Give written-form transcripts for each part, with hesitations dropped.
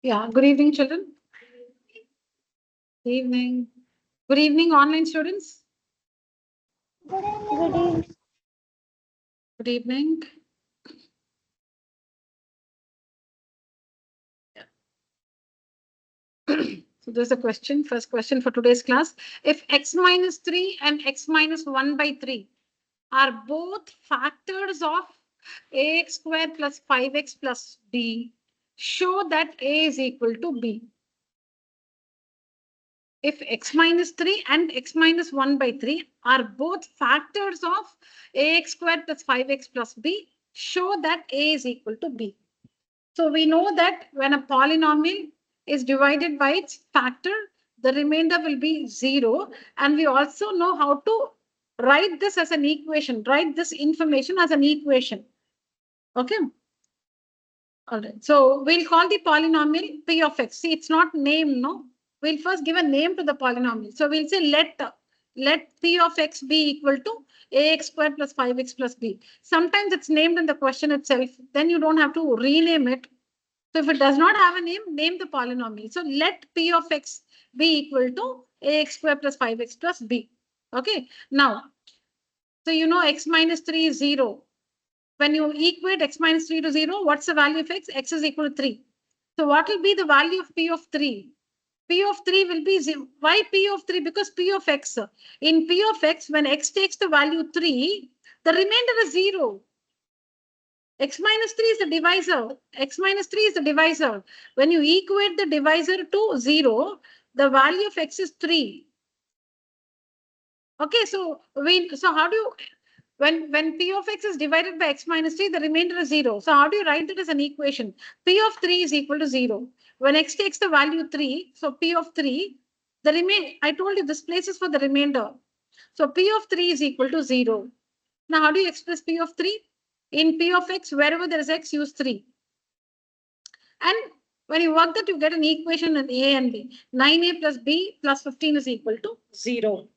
Yeah, good evening, children. Good evening. Good evening, online students. Good evening. Good evening. So there's a question, first question for today's class. If x minus 3 and x minus 1 by 3 are both factors of ax squared plus 5x plus b, show that a is equal to b. If x minus 3 and x minus 1 by 3 are both factors of ax squared plus 5x plus b, show that a is equal to b. So we know that when a polynomial is divided by its factor, the remainder will be 0. And we also know how to write this as an equation, write this information as an equation. Okay. All right. So we'll call the polynomial p of x. See, it's not name, no. We'll first give a name to the polynomial. So we'll say let p of x be equal to ax squared plus 5x plus b. Sometimes it's named in the question itself. Then you don't have to rename it. So if it does not have a name, name the polynomial. So let p of x be equal to ax squared plus 5x plus b. Okay. Now, so you know x minus 3 is 0. When you equate x minus 3 to 0, what's the value of x? X is equal to 3. So what will be the value of p of 3? P of 3 will be 0. Why p of 3? Because p of x. In p of x, when x takes the value 3, the remainder is 0. X minus 3 is the divisor. X minus 3 is the divisor. When you equate the divisor to 0, the value of x is 3. Okay, so how do you, when p of x is divided by x minus 3, the remainder is 0. So how do you write that as an equation? P of 3 is equal to 0. When x takes the value 3, so p of 3, I told you this place is for the remainder. So p of 3 is equal to 0. Now how do you express p of 3? In p of x, wherever there is x, use 3. And when you work that, you get an equation in a and b. 9a plus b plus 15 is equal to 0.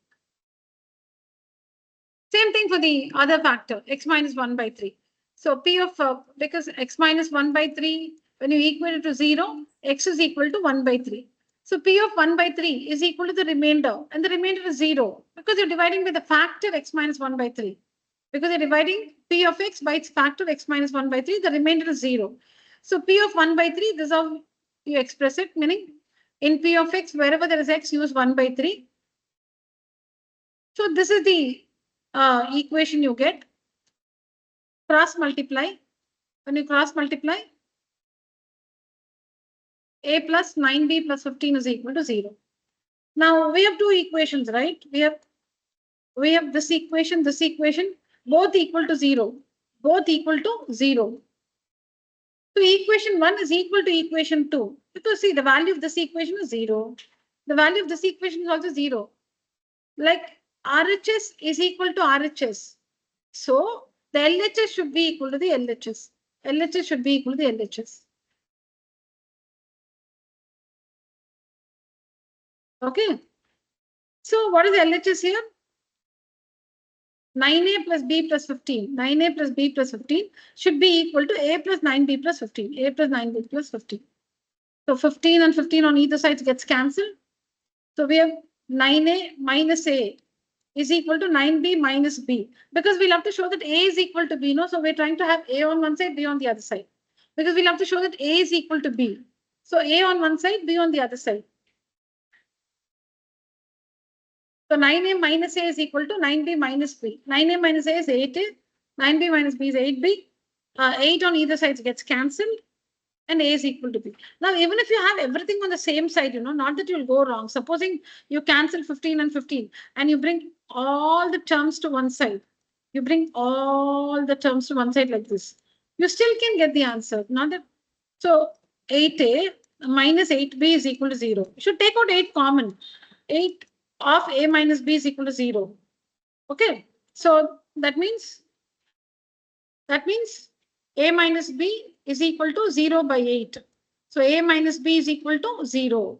Same thing for the other factor, x minus 1 by 3. So p of, because x minus 1 by 3, when you equate it to 0, x is equal to 1 by 3. So p of 1 by 3 is equal to the remainder, and the remainder is 0, because you're dividing by the factor x minus 1 by 3. Because you're dividing p of x by its factor x minus 1 by 3, the remainder is 0. So p of 1 by 3, this is how you express it, meaning in p of x, wherever there is x, use 1 by 3. So this is the equation you get. Cross multiply. When you cross multiply, a plus 9b plus 15 is equal to 0. Now we have two equations, right? We have this equation, both equal to 0. Both equal to 0. So equation 1 is equal to equation 2. Because see, the value of this equation is 0. The value of this equation is also 0. Like RHS is equal to RHS. So the LHS should be equal to the LHS. LHS should be equal to the LHS. Okay. So what is LHS here? 9a plus b plus 15. 9a plus b plus 15 should be equal to a plus 9b plus 15. A plus 9b plus 15. So 15 and 15 on either side gets cancelled. So we have 9a minus a is equal to 9b minus b. Because we'll have to show that a is equal to b. No? So we're trying to have a on one side, b on the other side. Because we'll have to show that a is equal to b. So a on one side, b on the other side. So 9a minus a is equal to 9b minus b. 9a minus a is 8a. 9b minus b is 8b. 8 on either side gets cancelled. And a is equal to b. Now, even if you have everything on the same side, not that you'll go wrong. Supposing you cancel 15 and 15 and you bring all the terms to one side. You bring all the terms to one side like this. You still can get the answer. Not that. So 8a minus 8b is equal to 0. You should take out 8 common. 8 of a minus b is equal to 0. Okay. So that means a minus b is equal to 0 by 8. So a minus b is equal to 0.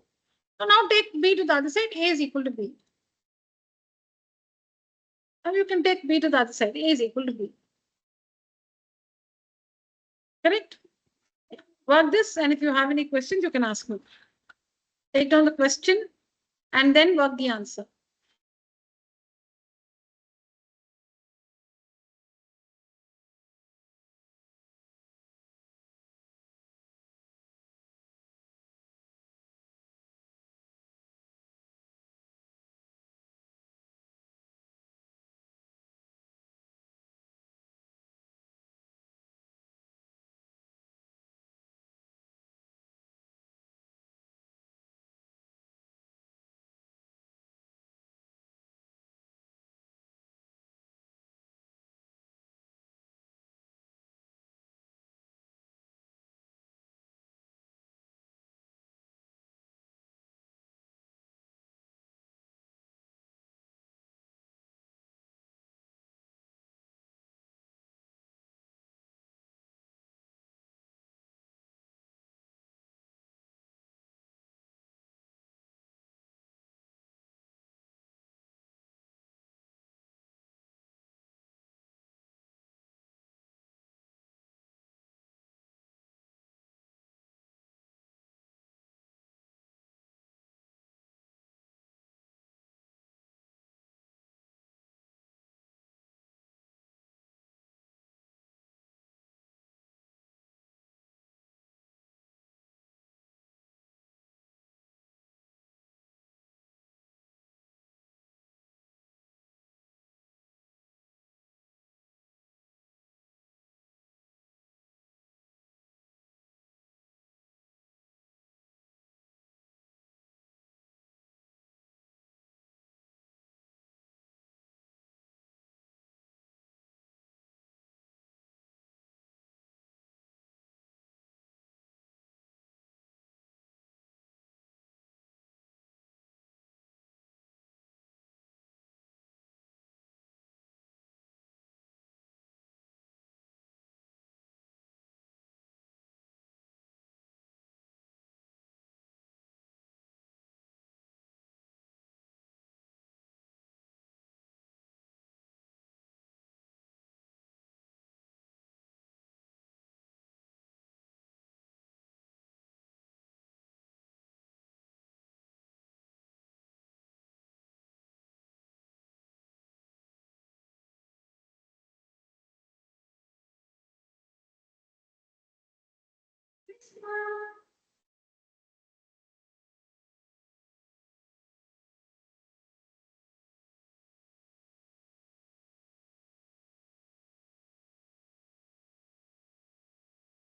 So now take b to the other side, a is equal to b. Now you can take b to the other side, a is equal to b. Correct? Work this, and if you have any questions, you can ask me. Take down the question and then work the answer.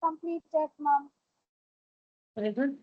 Completed, ma'am. Very good.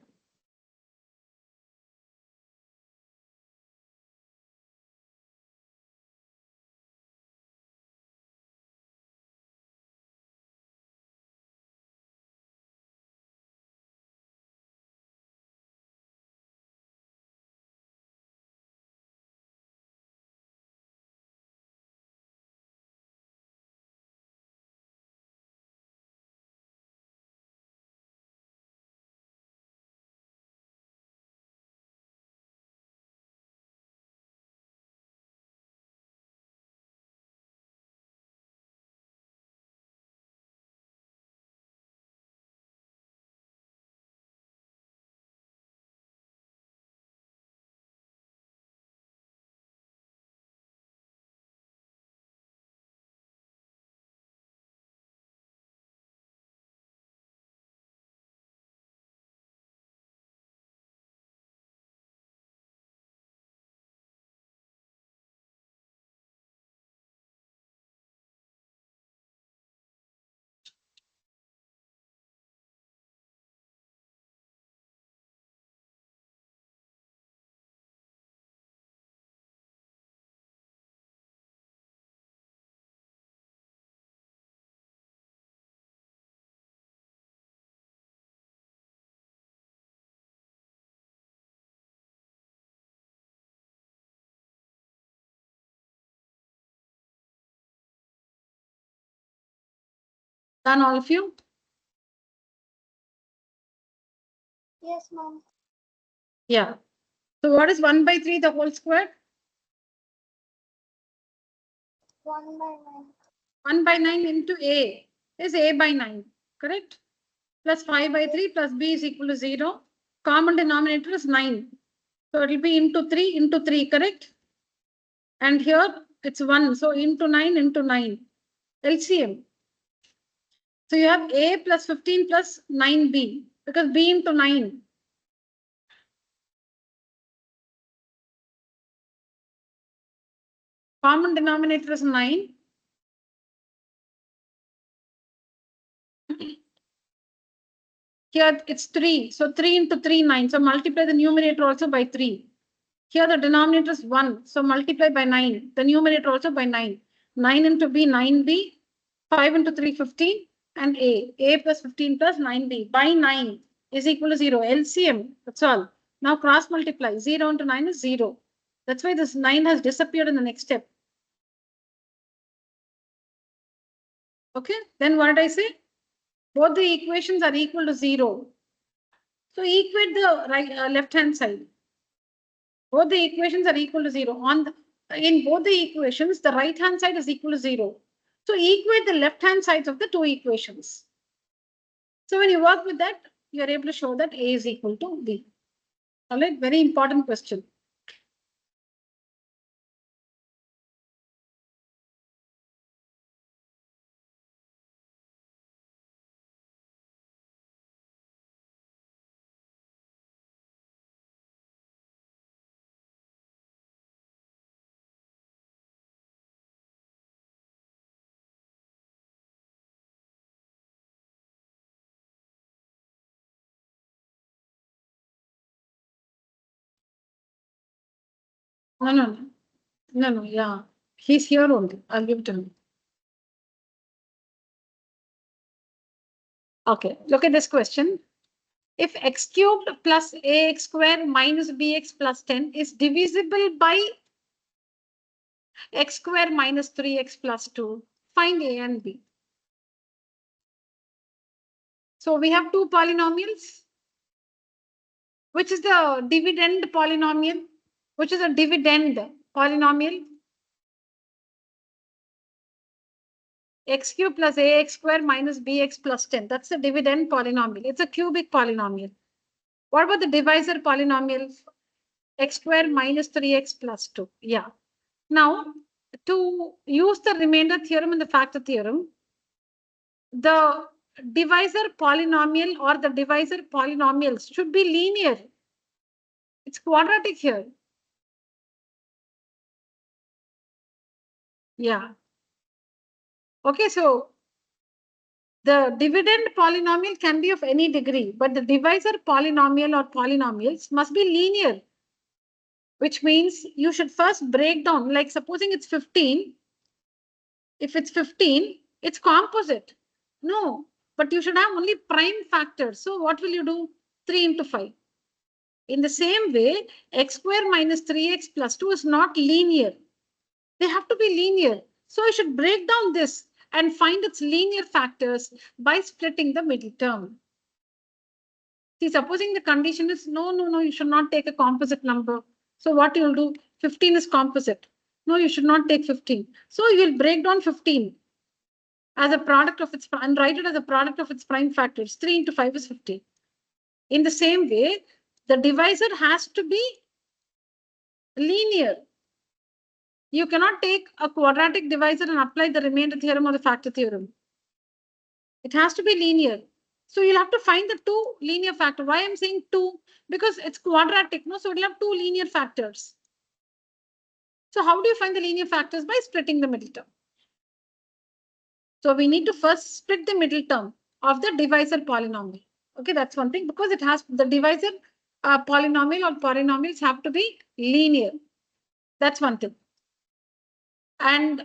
Done, all of you? Yes, ma'am. Yeah. So what is 1 by 3 the whole square? 1 by 9. 1 by 9 into A is A by 9, correct? plus 5 by 3 plus b is equal to 0. Common denominator is 9. So it will be into 3, correct? And here it's 1. So into 9. LCM. So you have a plus 15 plus 9b because b into 9. Common denominator is 9. Here it's 3. So 3 into 3, 9. So multiply the numerator also by 3. Here the denominator is 1. So multiply by 9. The numerator also by 9. 9 into b, 9b. 5 into 3, 15. And a. A plus 15 plus 9b by 9 is equal to 0. LCM. That's all. Now cross multiply. 0 into 9 is 0. That's why this 9 has disappeared in the next step. Okay. Then what did I say? Both the equations are equal to 0. So equate the right left hand side. Both the equations are equal to 0. In both the equations, the right hand side is equal to 0. So equate the left hand sides of the two equations. So when you work with that, you are able to show that A is equal to B. All right, very important question. No, yeah. He's here only. I'll give it to him. Okay, look at this question. If x cubed plus ax square minus bx plus 10 is divisible by x square minus 3x plus 2, find a and b. So we have two polynomials. Which is the dividend polynomial? Which is a dividend polynomial? X cube plus ax square minus bx plus 10. That's the dividend polynomial. It's a cubic polynomial. What about the divisor polynomial? X square minus 3x plus 2. Yeah. Now, to use the remainder theorem and the factor theorem, the divisor polynomial or the divisor polynomials should be linear. It's quadratic here. Yeah. Okay, so the dividend polynomial can be of any degree, but the divisor polynomial or polynomials must be linear, which means you should first break down, like supposing it's 15. If it's 15, it's composite. No, but you should have only prime factors. So what will you do? 3 into 5. In the same way, x square minus 3x plus 2 is not linear. They have to be linear. So I should break down this and find its linear factors by splitting the middle term. See, supposing the condition is no, you should not take a composite number. So what you'll do, 15 is composite. No, you should not take 15. So you will break down 15 as a product of its and write it as a product of its prime factors. 3 into 5 is 15. In the same way, the divisor has to be linear. You cannot take a quadratic divisor and apply the remainder theorem or the factor theorem. It has to be linear. So you'll have to find the two linear factors. Why I'm saying two? Because it's quadratic, no? So it'll have two linear factors. So how do you find the linear factors? By splitting the middle term. So we need to first split the middle term of the divisor polynomial. Okay, that's one thing, because it has the divisor polynomial or polynomials have to be linear. That's one thing. And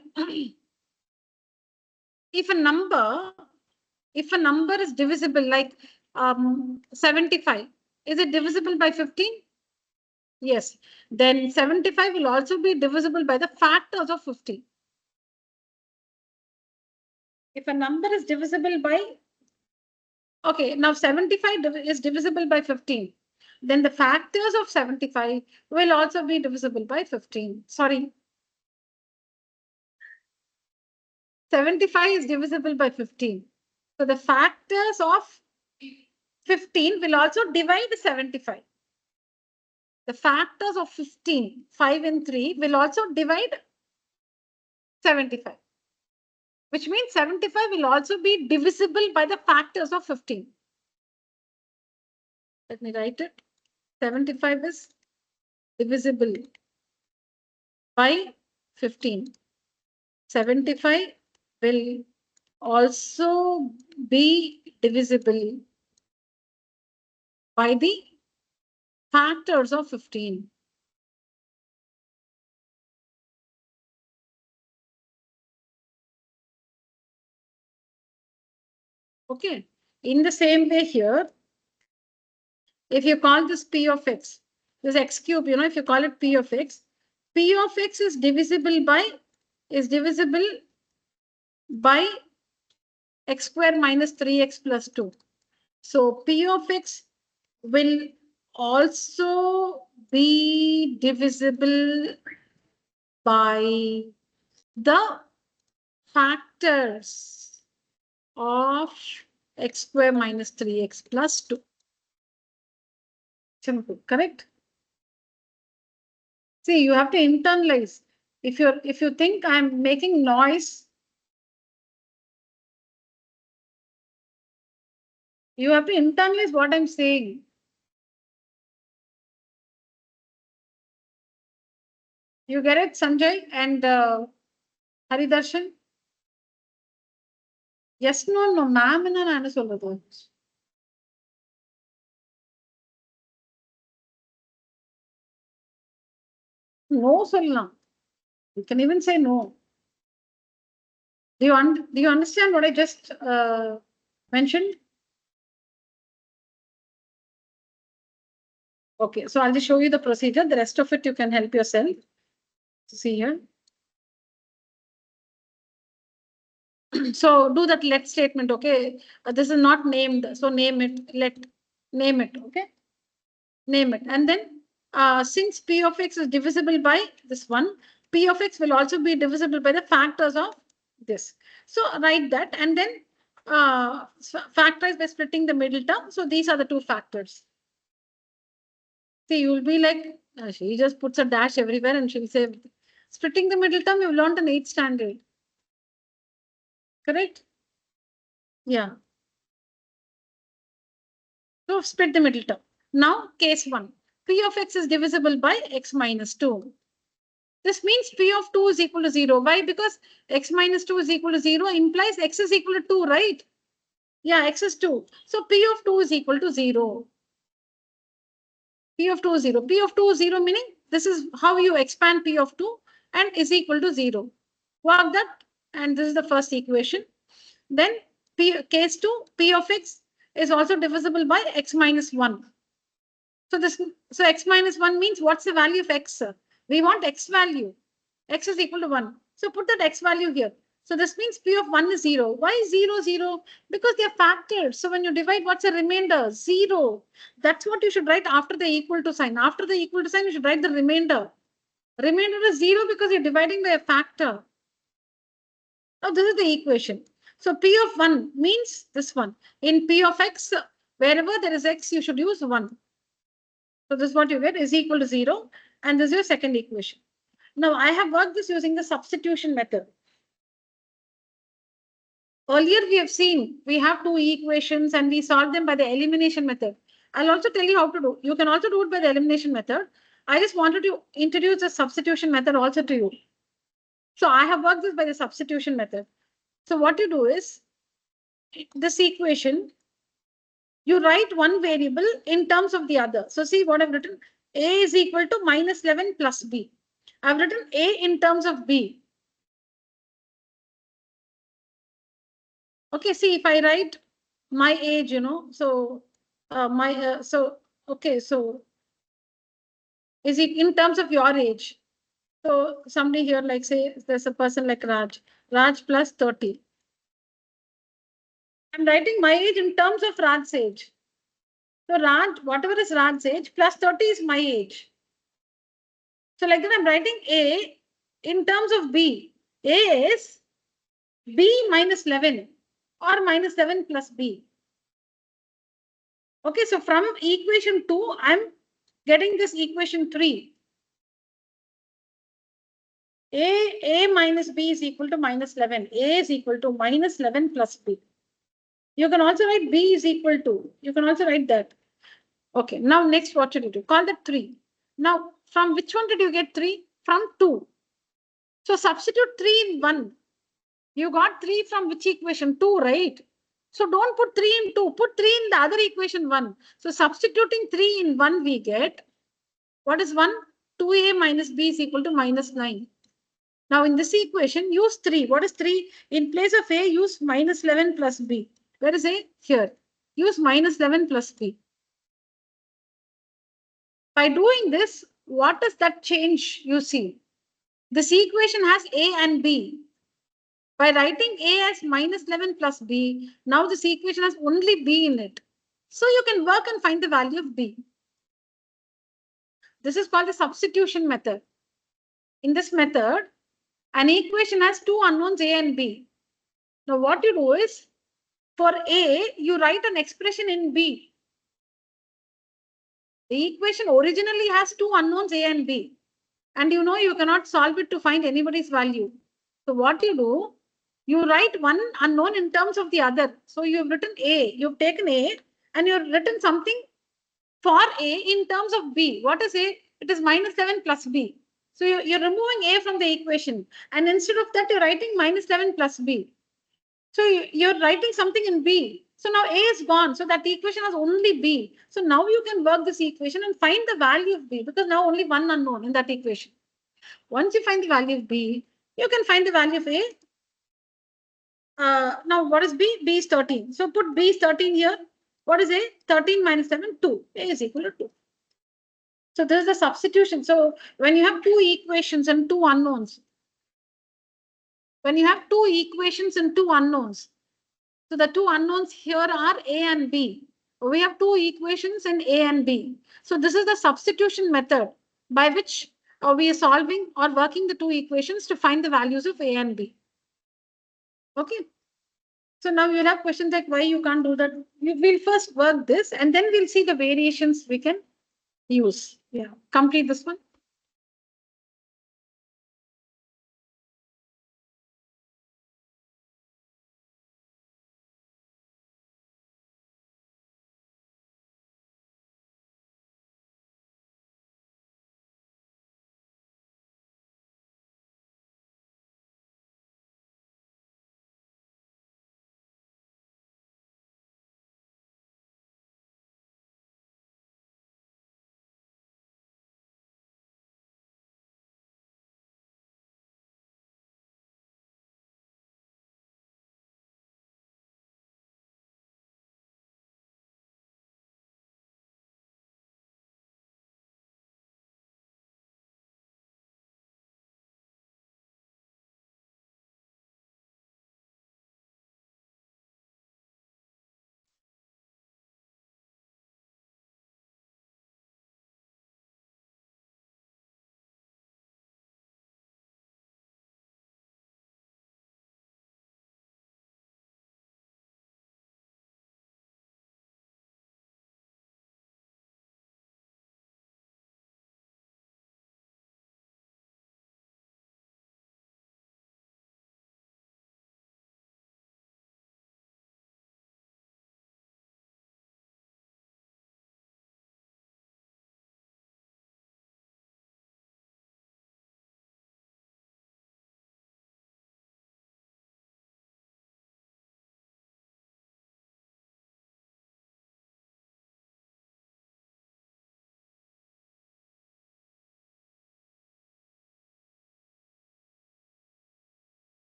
if a number is divisible, like 75, is it divisible by 15? Yes. Then 75 will also be divisible by the factors of 50. If a number is divisible by, okay, now 75 is divisible by 15. Then the factors of 75 will also be divisible by 15. Sorry. 75 is divisible by 15. So the factors of 15 will also divide 75. The factors of 15, 5 and 3 will also divide 75. Which means 75 will also be divisible by the factors of 15. Let me write it. 75 is divisible by 15. 75 will also be divisible by the factors of 15. Okay. In the same way here, if you call this P of X, this X cube, if you call it P of X is divisible by x square minus 3x plus 2. So P of X will also be divisible by the factors of x square minus 3x plus 2. Simple, correct? See, you have to internalize. If you think I'm making noise, you have to internalize what I'm saying. You get it, Sanjay and Haridarshan? Yes, no, ma'am, நான் சொல்றது. No சொல்லலாம். You can even say no. Do you understand what I just mentioned? Okay, so I'll just show you the procedure. The rest of it you can help yourself. See here. So do that let statement, okay? This is not named, so name it, name it, okay? Name it. And then since P of X is divisible by this one, P of X will also be divisible by the factors of this. So write that and then factorize by splitting the middle term. So these are the two factors. See, you will be like, she just puts a dash everywhere and she'll say, splitting the middle term, you've learned in 8th standard. Correct? Yeah. So split the middle term. Now, case 1. P of X is divisible by X minus 2. This means P of 2 is equal to 0. Why? Because X minus 2 is equal to 0 implies X is equal to 2, right? Yeah, X is 2. So P of 2 is equal to 0. P of 2 is 0. P of 2 is 0 meaning this is how you expand P of 2 and is equal to 0. Work that and this is the first equation. Then case 2, P of X is also divisible by X minus 1. So X minus 1 means what's the value of X? We want X value. X is equal to 1. So put that X value here. So this means P of 1 is 0. Why is 0, 0? Because they are factors. So when you divide, what's the remainder? 0. That's what you should write after the equal to sign. After the equal to sign, you should write the remainder. Remainder is 0 because you're dividing by a factor. Now this is the equation. So P of 1 means this one. In P of X, wherever there is X, you should use 1. So this is what you get is equal to 0. And this is your second equation. Now I have worked this using the substitution method. Earlier we have seen we have two equations and we solve them by the elimination method. I'll also tell you how to do. You can also do it by the elimination method. I just wanted to introduce the substitution method also to you. So I have worked this by the substitution method. So what you do is this equation, you write one variable in terms of the other. So see what I've written. A is equal to minus 11 plus B. I've written A in terms of B. Okay, see if I write my age, so okay, so is it in terms of your age? So somebody here, like say there's a person like Raj plus 30. I'm writing my age in terms of Raj's age. So Raj, whatever is Raj's age, plus 30 is my age. So like that, I'm writing A in terms of B. A is B minus 11 or minus 7 plus B. Okay, so from equation 2, I'm getting this equation 3. A minus B is equal to minus 11. A is equal to minus 11 plus B. You can also write B is equal to. You can also write that. Okay, now next what should you do? Call that 3. Now, from which one did you get 3? From 2. So substitute 3 in 1. You got 3 from which equation? 2, right? So don't put 3 in 2. Put 3 in the other equation 1. So substituting 3 in 1 we get. What is 1? 2a minus b is equal to minus 9. Now in this equation, use 3. What is 3? In place of a, use minus 11 plus b. Where is a? Here. Use minus 11 plus b. By doing this, what does that change you see? This equation has a and b. By writing a as minus 11 plus b, now this equation has only b in it. So you can work and find the value of b. This is called the substitution method. In this method, an equation has two unknowns a and b. Now what you do is, for a, you write an expression in b. The equation originally has two unknowns a and b. And you know you cannot solve it to find anybody's value. So what you do, you write one unknown in terms of the other. So you've written a, you've taken a and you've written something for a in terms of b. What is a? It is minus 7 plus b. So you're removing a from the equation. And instead of that, you're writing minus 7 plus b. So you're writing something in b. So now a is gone. So that equation has only b. So now you can work this equation and find the value of b, because now only one unknown in that equation. Once you find the value of b, you can find the value of a. Now what is b? B is 13. So put b is 13 here. What is a? 13 minus 7, 2. A is equal to 2. So this is the substitution. So when you have two equations and two unknowns, when you have two equations and two unknowns, so the two unknowns here are a and b. We have two equations and a and b. So this is the substitution method by which we are solving or working the two equations to find the values of a and b. Okay. So now you'll have questions like why you can't do that. We'll first work this and then we'll see the variations we can use. Yeah, complete this one.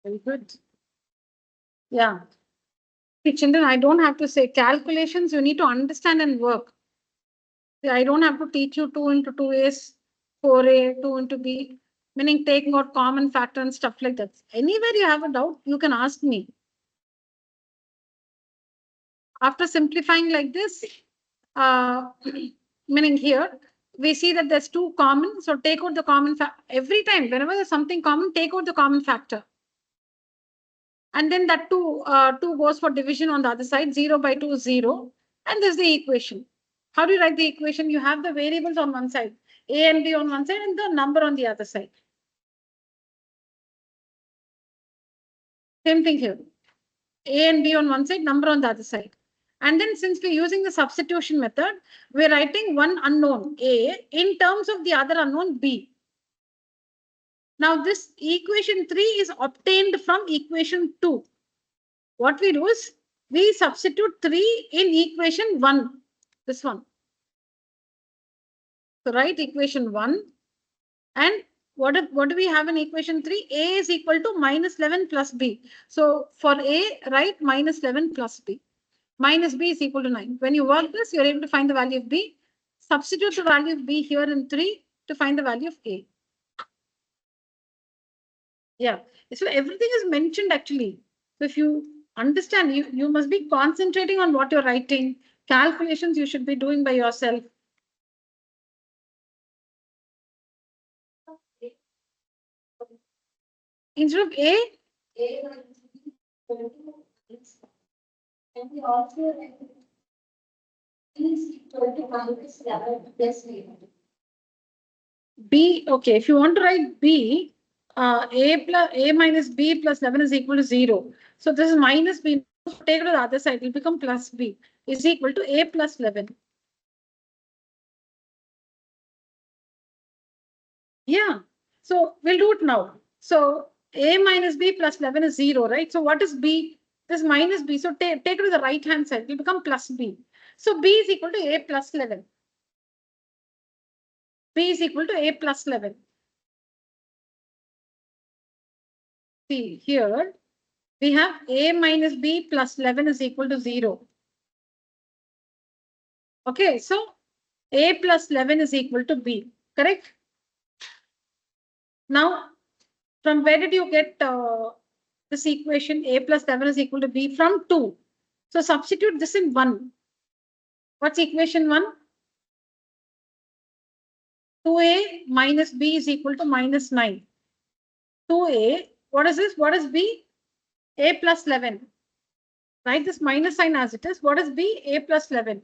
Very good. Yeah. Children, I don't have to say calculations. You need to understand and work. I don't have to teach you 2 into 2 is 4a, 2 into b, meaning taking out common factor and stuff like that. Anywhere you have a doubt, you can ask me. After simplifying like this, meaning here, we see that there's 2 common. So take out the common factor. Every time, whenever there's something common, take out the common factor. And then that 2 goes for division on the other side. 0 by 2 is 0. And this is the equation. How do you write the equation? You have the variables on one side, a and b on one side, and the number on the other side. Same thing here. A and b on one side, number on the other side. And then since we're using the substitution method, we're writing one unknown a in terms of the other unknown b. Now this equation 3 is obtained from equation 2. What we do is we substitute 3 in equation 1. This one. So write equation 1. And what do we have in equation 3? A is equal to minus 11 plus b. So for a, write minus 11 plus b. Minus b is equal to 9. When you work this, you're able to find the value of b. Substitute the value of b here in 3 to find the value of a. Yeah. So everything is mentioned actually. So if you understand, you must be concentrating on what you're writing. Calculations you should be doing by yourself. Instead of a, and we also is equal to minus 11 plus b. Okay, if you want to write b, a minus b plus 11 is equal to 0. So this is minus b. Take it to the other side, it will become plus b is equal to a plus 11. Yeah, so we'll do it now. So a minus b plus 11 is 0, right? So what is b? This minus b. So take it to the right hand side, it will become plus b. So b is equal to a plus 11. B is equal to a plus 11. See here, we have a minus b plus 11 is equal to 0. Okay, so a plus 11 is equal to b, correct? Now, from where did you get this equation? A plus 11 is equal to b from 2. So substitute this in 1. What's equation 1? 2a minus b is equal to minus 9. 2a, what is this? What is b? A plus 11. Write this minus sign as it is. What is b? A plus 11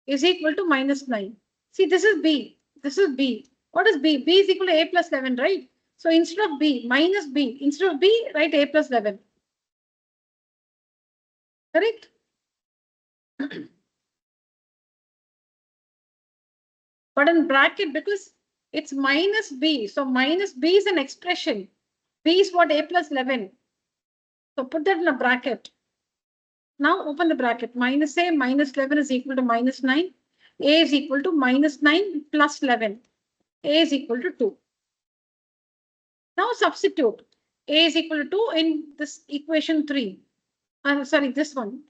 is equal to minus 9. See, this is b. This is b. What is b? B is equal to a plus 11, right? So instead of b, minus b. Instead of b, write a plus 11. Correct? But in bracket, because it's minus b. So minus b is an expression. B is what? A plus 11. So put that in a bracket. Now open the bracket. Minus a minus 11 is equal to minus 9. A is equal to minus 9 plus 11. A is equal to 2. Now substitute. A is equal to 2 in this equation 3. Sorry, this one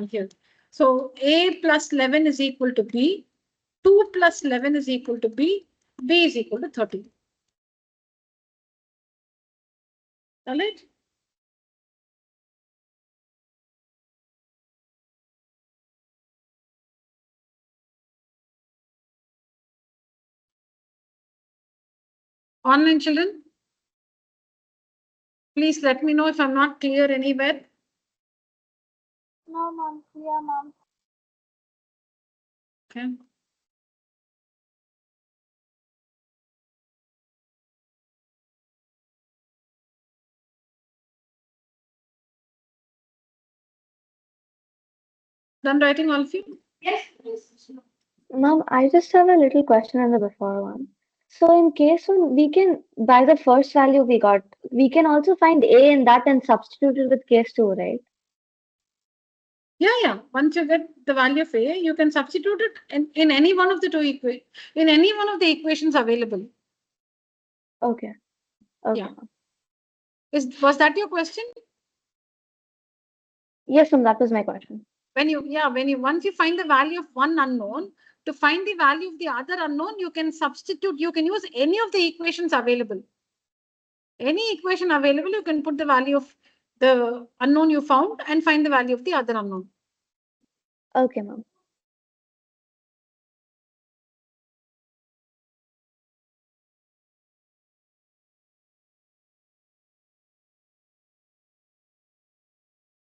here. So a plus 11 is equal to b. 2 plus 11 is equal to b. B is equal to 30. All right. Online children, please let me know if I'm not clear anywhere. No, ma'am. Clear, ma'am. Okay. Done writing, all of you? Yes. Ma'am, I just have a little question on the before one. So in case one, we can, by the first value we got, we can also find A in that and substitute it with case 2, right? Yeah. Once you get the value of a, you can substitute it in any one of the in any one of the equations available. Okay. Okay. Yeah. Was that your question? Yes, ma'am, that was my question. Once you find the value of one unknown, to find the value of the other unknown, you can substitute, you can use any of the equations available. Any equation available, you can put the value of the unknown you found and find the value of the other unknown. Okay, ma'am.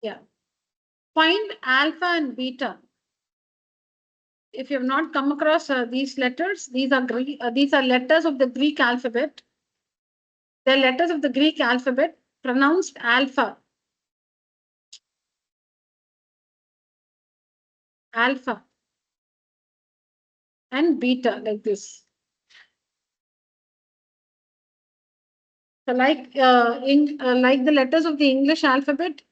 Yeah. Find alpha and beta. If you have not come across these letters, these are letters of the Greek alphabet. They're letters of the Greek alphabet pronounced alpha. Alpha and beta, like this. So like like the letters of the English alphabet,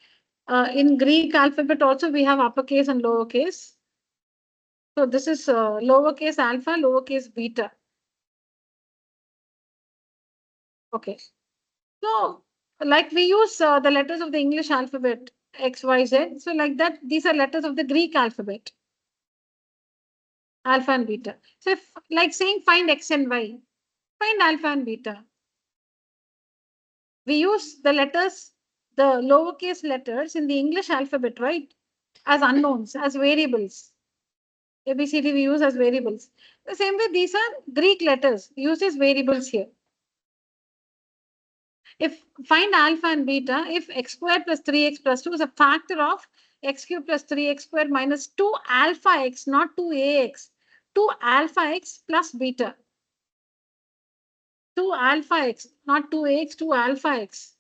in Greek alphabet also we have uppercase and lowercase. So this is lowercase alpha, lowercase beta. Okay. So like we use the letters of the English alphabet X, Y, Z. So like that, these are letters of the Greek alphabet. Alpha and beta. So if like saying find X and Y, find alpha and beta. We use the letters, the lowercase letters in the English alphabet, right? As unknowns, as variables. ABCD we use as variables. The same way, these are Greek letters used as variables here. If find alpha and beta, if x squared plus 3x plus 2 is a factor of x cubed plus 3x squared minus 2 alpha x, not 2ax, 2 alpha x plus beta. 2 alpha x, not 2ax, 2 alpha x.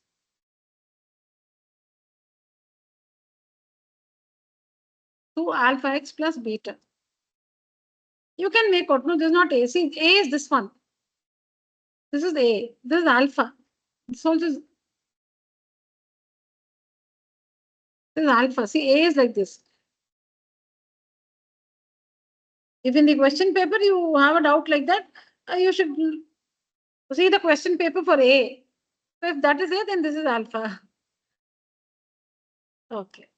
Two alpha x plus beta. You can make out, no, this is not A. See, A is this one. This is A. This is alpha. This also is, this is alpha. See, A is like this. If in the question paper you have a doubt like that, you should see the question paper for A. So if that is A, then this is alpha. Okay.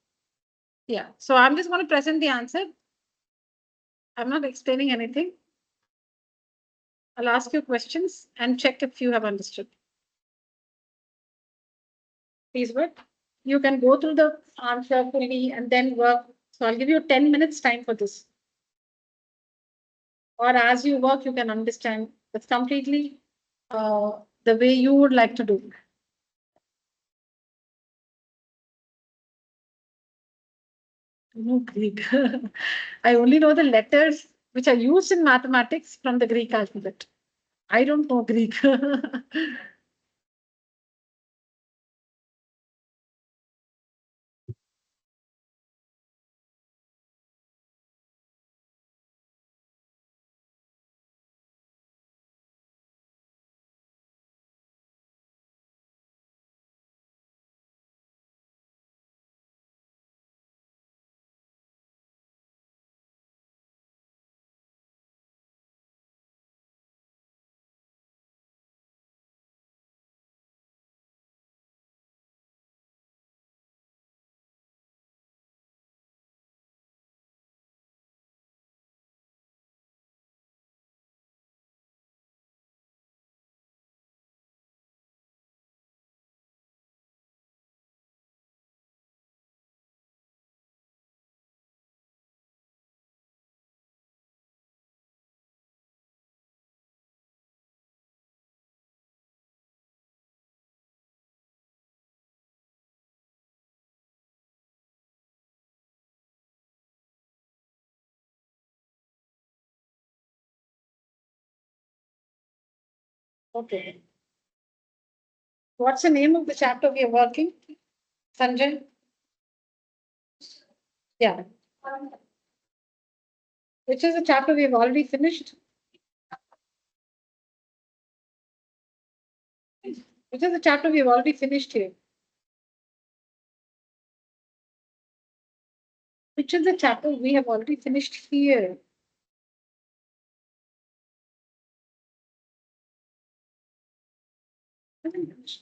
Yeah. So I'm just going to present the answer. I'm not explaining anything. I'll ask you questions and check if you have understood. Please work. You can go through the answer fully and then work. So I'll give you 10 minutes time for this. Or as you work, you can understand. It's completely the way you would like to do. No Greek. I only know the letters which are used in mathematics from the Greek alphabet. I don't know Greek. Okay. What's the name of the chapter we are working? Sanjay? Yeah. Which is the chapter we have already finished? Which is the chapter we have already finished here? Which is the chapter we have already finished here?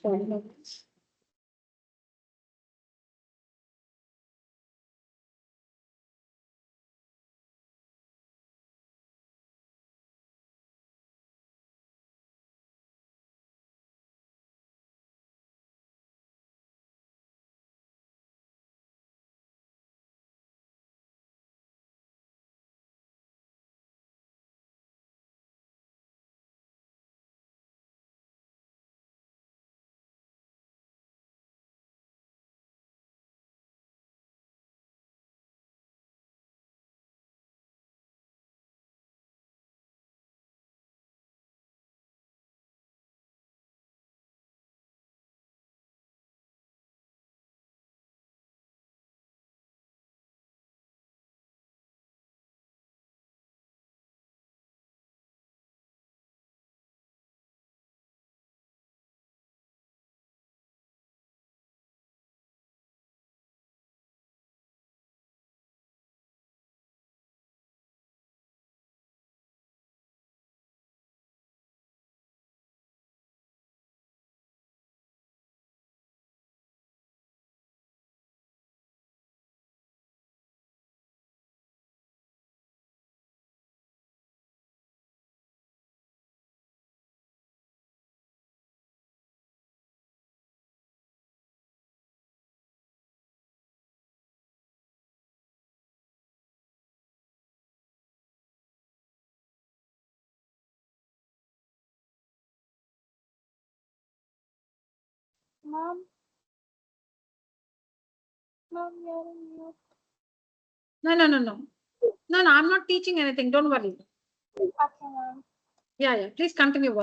Polynomials. Mom, mom, you're on mute. No, no, no, no. No, no, I'm not teaching anything. Don't worry. Okay, ma'am. Yeah, yeah. Please continue.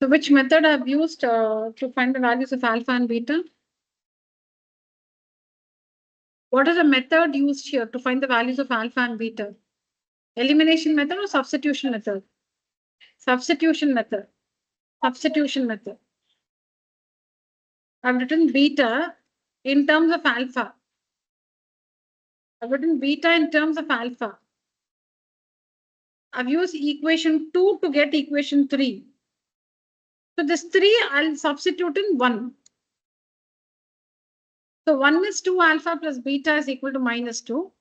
So which method I've used to find the values of alpha and beta? What is the method used here to find the values of alpha and beta? Elimination method or substitution method? Substitution method. Substitution method. I've written beta in terms of alpha. I've written beta in terms of alpha. I've used equation 2 to get equation 3. So this 3 I'll substitute in 1. So 1 is 2 alpha plus beta is equal to minus 2.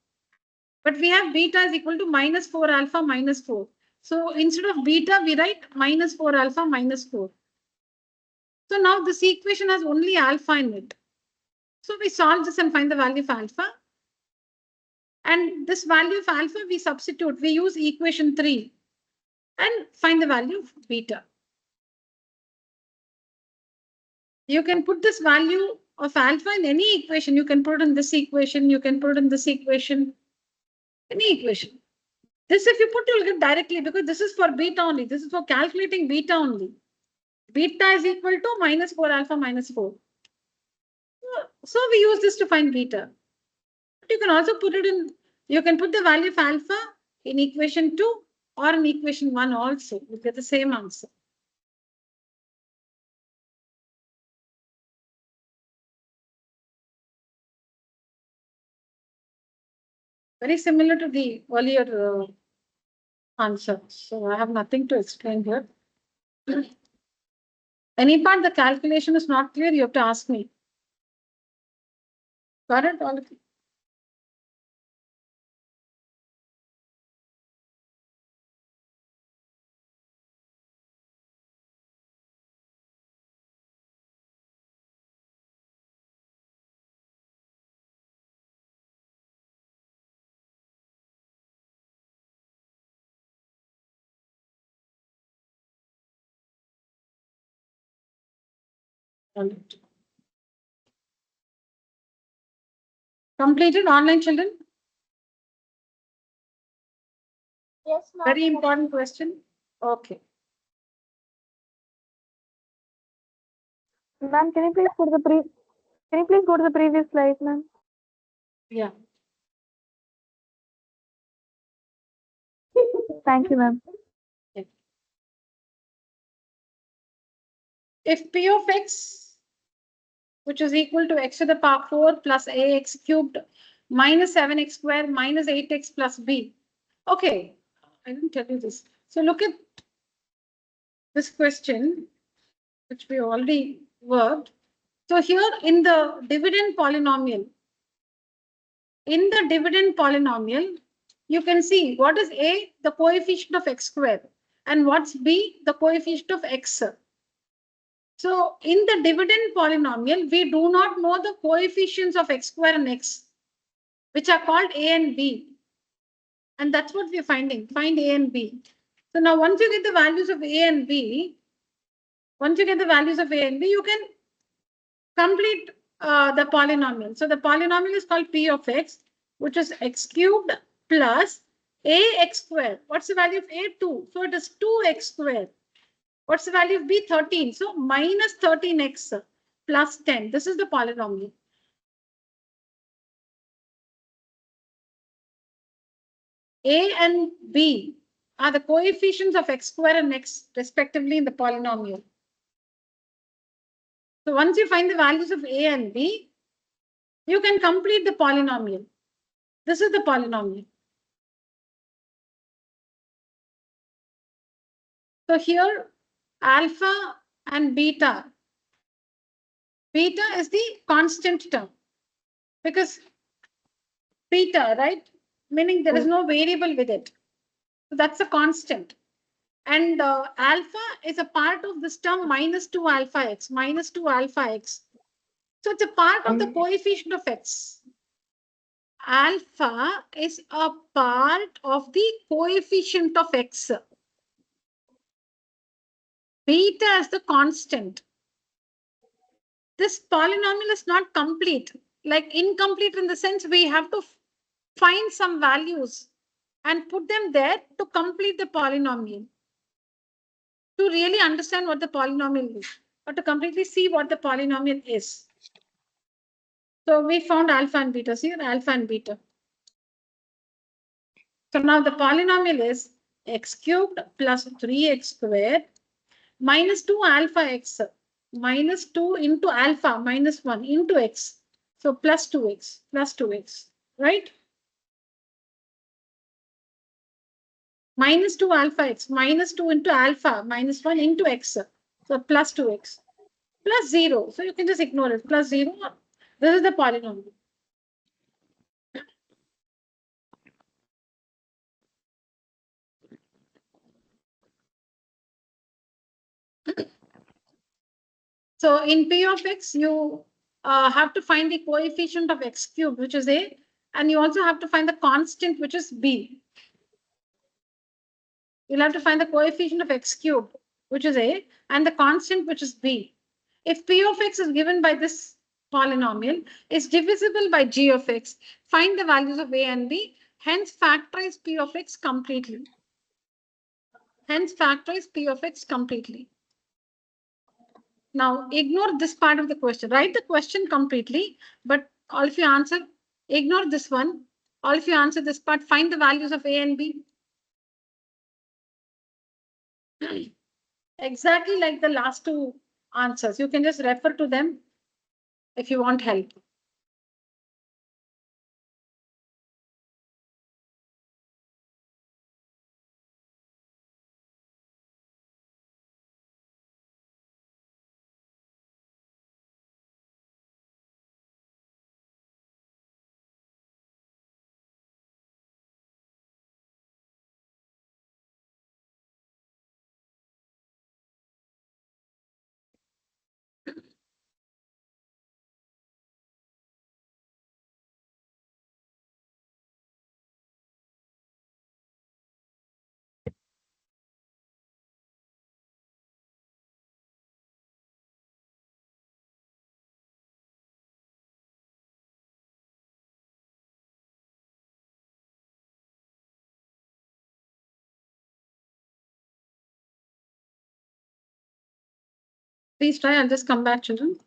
But we have beta is equal to minus 4 alpha minus 4. So instead of beta, we write minus 4 alpha minus 4. So now this equation has only alpha in it. So we solve this and find the value of alpha. And this value of alpha, we substitute. We use equation 3 and find the value of beta. You can put this value of alpha in any equation. You can put it in this equation. You can put it in this equation. Any equation. This, if you put, you'll get directly because this is for beta only. This is for calculating beta only. Beta is equal to minus 4 alpha minus 4. So we use this to find beta. But you can also put it in, you can put the value of alpha in equation 2 or in equation 1 also. You get the same answer. Very similar to the earlier answer. So I have nothing to explain here. Any part the calculation is not clear, you have to ask me. Got it? All of you? All right. Completed online, children? Yes, ma'am. Very important question. Okay. Ma'am, can you please go to the previous slide, ma'am? Yeah. Thank you, ma'am. If P of x, which is equal to x to the power 4 plus ax cubed minus 7x squared minus 8x plus b. Okay, I didn't tell you this. So look at this question, which we already worked. So here in the dividend polynomial, you can see what is a, the coefficient of x squared, and what's b, the coefficient of x. So in the dividend polynomial, we do not know the coefficients of x square and x, which are called a and b. And that's what we're finding. Find a and b. So now once you get the values of a and b, you can complete the polynomial. So the polynomial is called p of x, which is x cubed plus ax squared. What's the value of a? 2. So it is 2x squared. What's the value of b? 13. So minus 13x plus 10. This is the polynomial. A and b are the coefficients of x square and x respectively in the polynomial. So once you find the values of a and b, you can complete the polynomial. This is the polynomial. So here alpha and beta. Beta is the constant term because beta, right? Meaning there is no variable with it. So that's a constant. And alpha is a part of this term minus 2 alpha x, minus 2 alpha x. So it's a part of the coefficient of x. Alpha is a part of the coefficient of x. Beta is the constant. This polynomial is not complete, like incomplete in the sense we have to find some values and put them there to complete the polynomial. to really understand what the polynomial is, or to completely see what the polynomial is. So we found alpha and beta. See, alpha and beta. So now the polynomial is x cubed plus 3x squared minus 2 alpha x minus 2 into alpha minus 1 into x. So plus 2x, right? Minus 2 alpha x minus 2 into alpha minus 1 into x. So plus 2x plus 0. So you can just ignore it. Plus 0. This is the polynomial. So in P of x, you have to find the coefficient of x cubed, which is a, and you also have to find the constant, which is b. You'll have to find the coefficient of x cubed, which is a, and the constant, which is b. If P of x is given by this polynomial, is divisible by g of x, find the values of a and b, hence factorize P of x completely. Hence factorize P of x completely. Now, ignore this part of the question. Write the question completely, but all if you answer, ignore this one. All if you answer this part, find the values of A and B. Exactly like the last two answers. You can just refer to them if you want help. Please try. I'll just come back, children.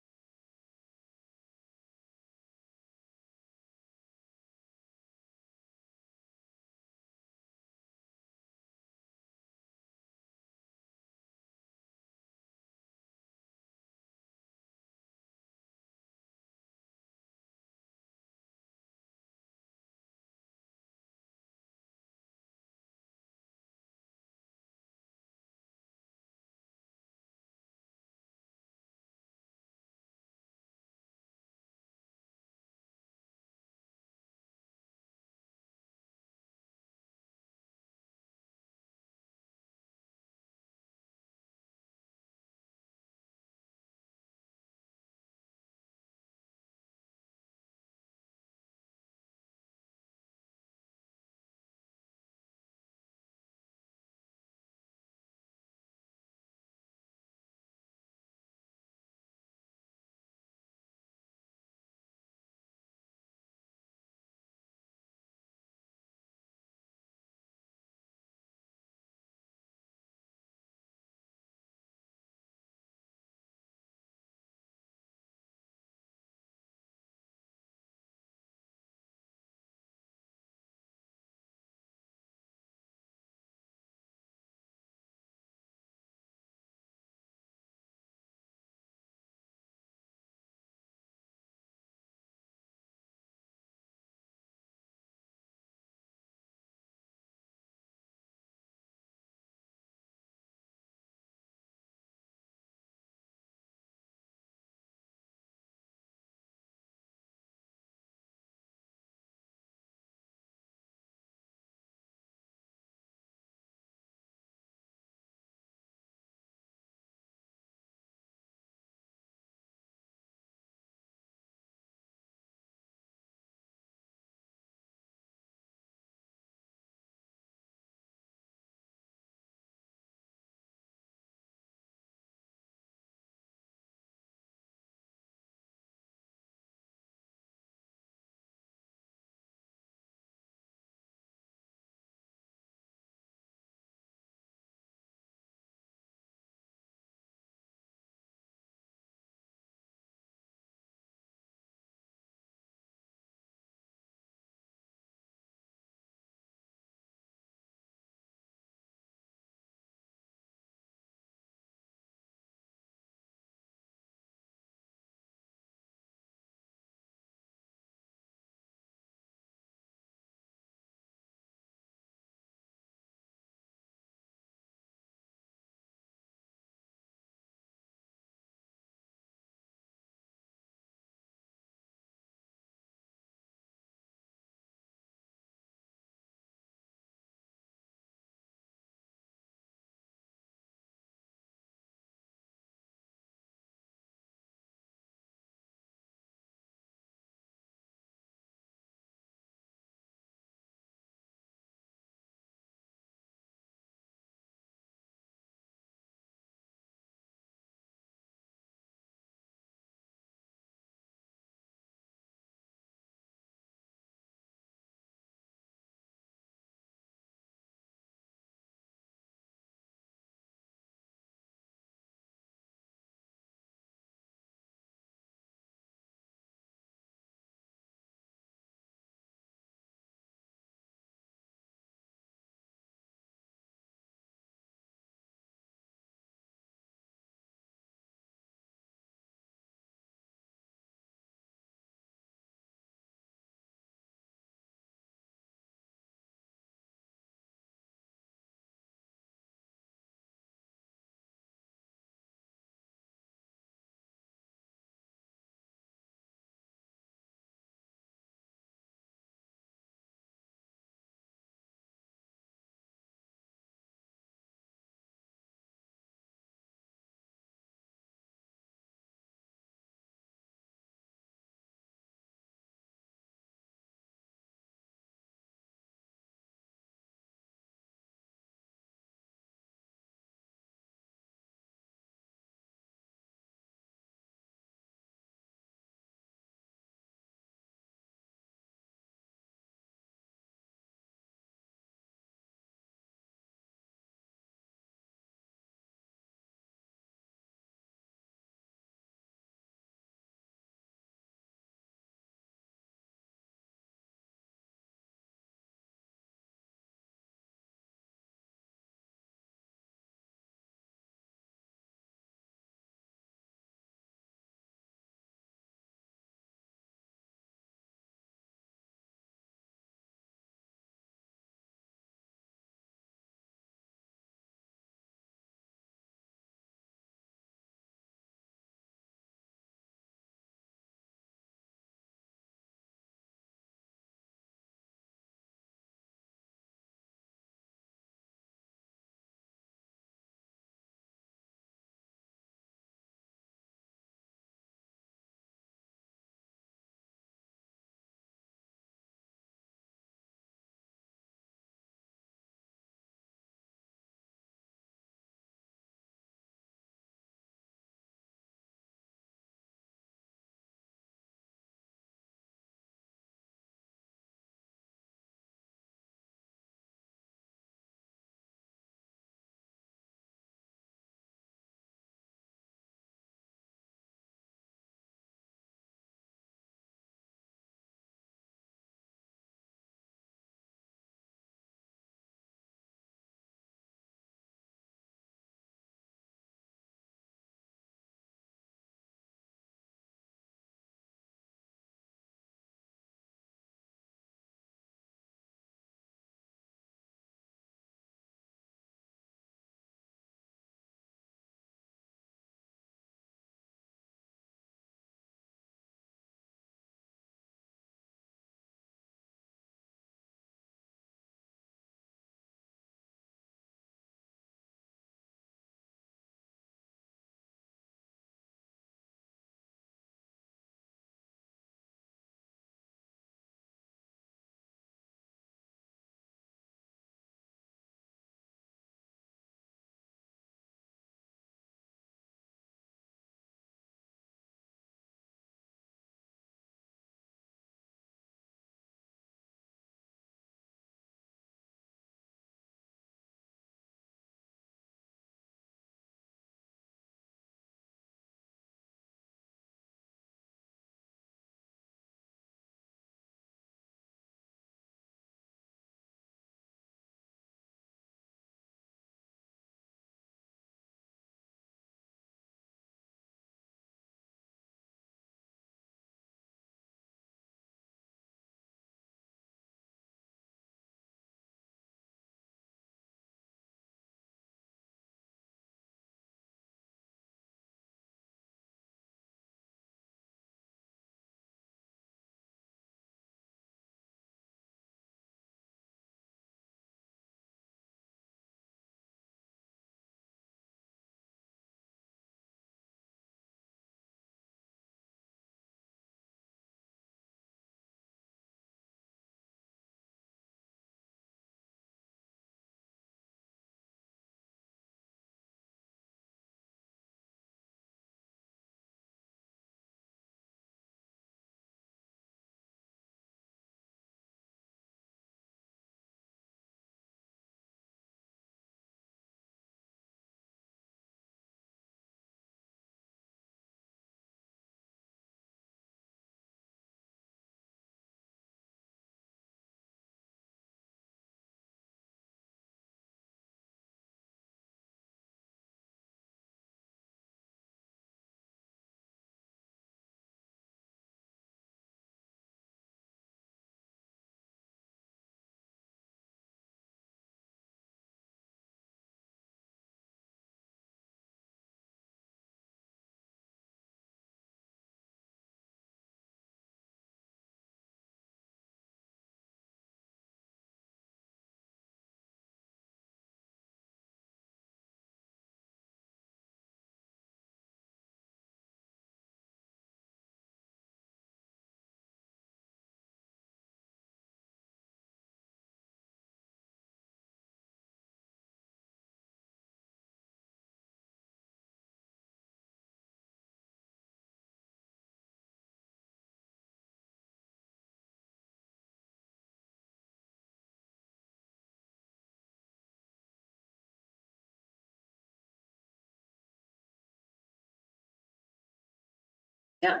Yeah.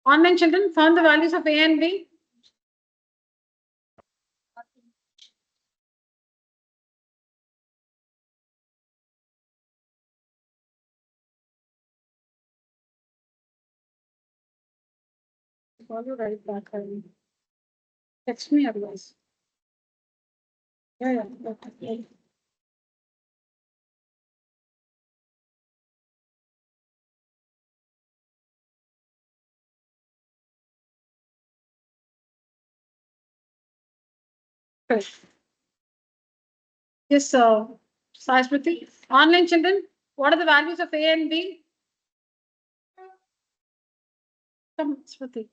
Online children found the values of A and B. Right back. Text me otherwise. Yeah. Okay. Correct. Yes, Sai Smriti. Online children, what are the values of A and B? Come, Smriti.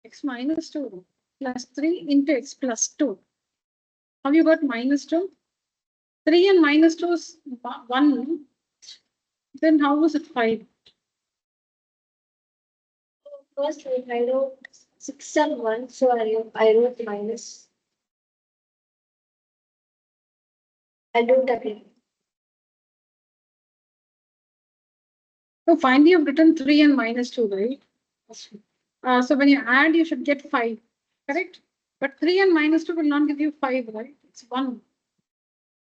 X minus 2 plus 3 into x plus 2. Have you got minus 2? 3 and minus 2 is 1. Then how was it 5? First, I wrote 6 and 1, so I wrote minus. I'll do it again. So finally, you've written 3 and minus 2, right? So when you add, you should get 5, correct? But 3 and minus 2 will not give you 5, right? It's 1.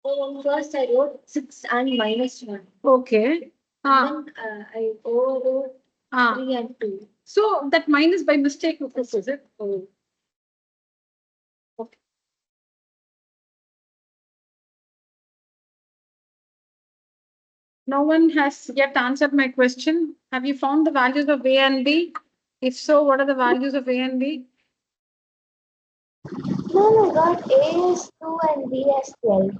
Oh, first I wrote 6 and minus 1. Okay. And then I overwrote 3 and 2. So that minus by mistake, is it? Oh. Okay. No one has yet answered my question. Have you found the values of A and B? If so, what are the values of A and B? Mom, I got A as 2 and B as 12.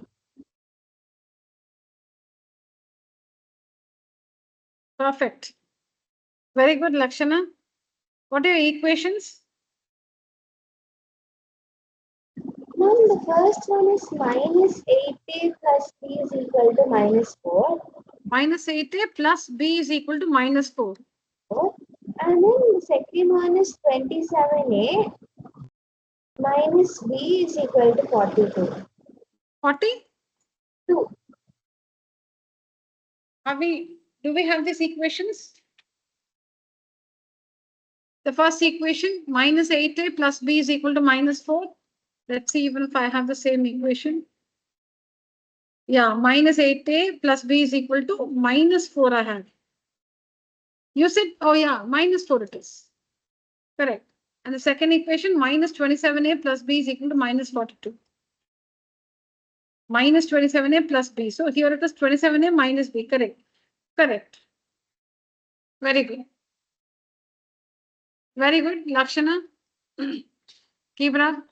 Perfect. Very good, Lakshana. What are your equations? Mom, the first one is minus 8A plus B is equal to minus 4. Minus 8A plus B is equal to minus 4. And then the second one is 27A minus B is equal to 42. 40? 2. Do we have these equations? The first equation, minus 8A plus B is equal to minus 4. Let's see even if I have the same equation. Yeah, minus 8A plus B is equal to minus 4 I have. You said, oh yeah, minus 4 it is. Correct. And the second equation, minus 27A plus B is equal to minus 42. Minus 27A plus B. So here it is 27A minus B. Correct. Correct. Very good. Very good. Lakshana. Kibra.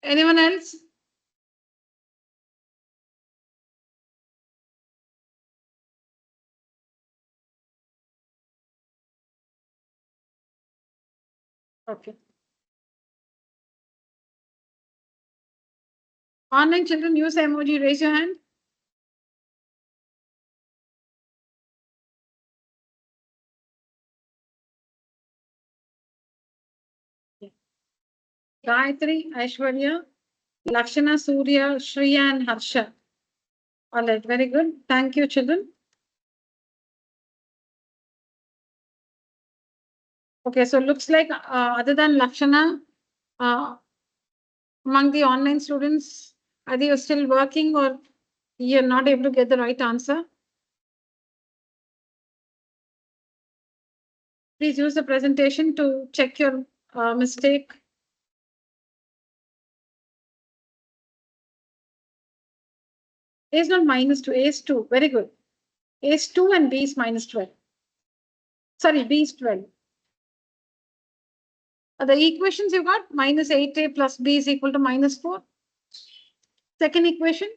Anyone else? Okay. Online children, use the emoji. Raise your hand. Gayatri, Aishwarya, Lakshana, Surya, Shriya, and Harsha. All right, very good. Thank you, children. Okay, so looks like other than Lakshana, among the online students, are they still working or you're not able to get the right answer? Please use the presentation to check your mistake. A is not minus 2, A is 2. Very good. A is 2 and B is minus 12. Sorry, B is 12. The equations you got, minus 8A plus B is equal to minus 4. Second equation.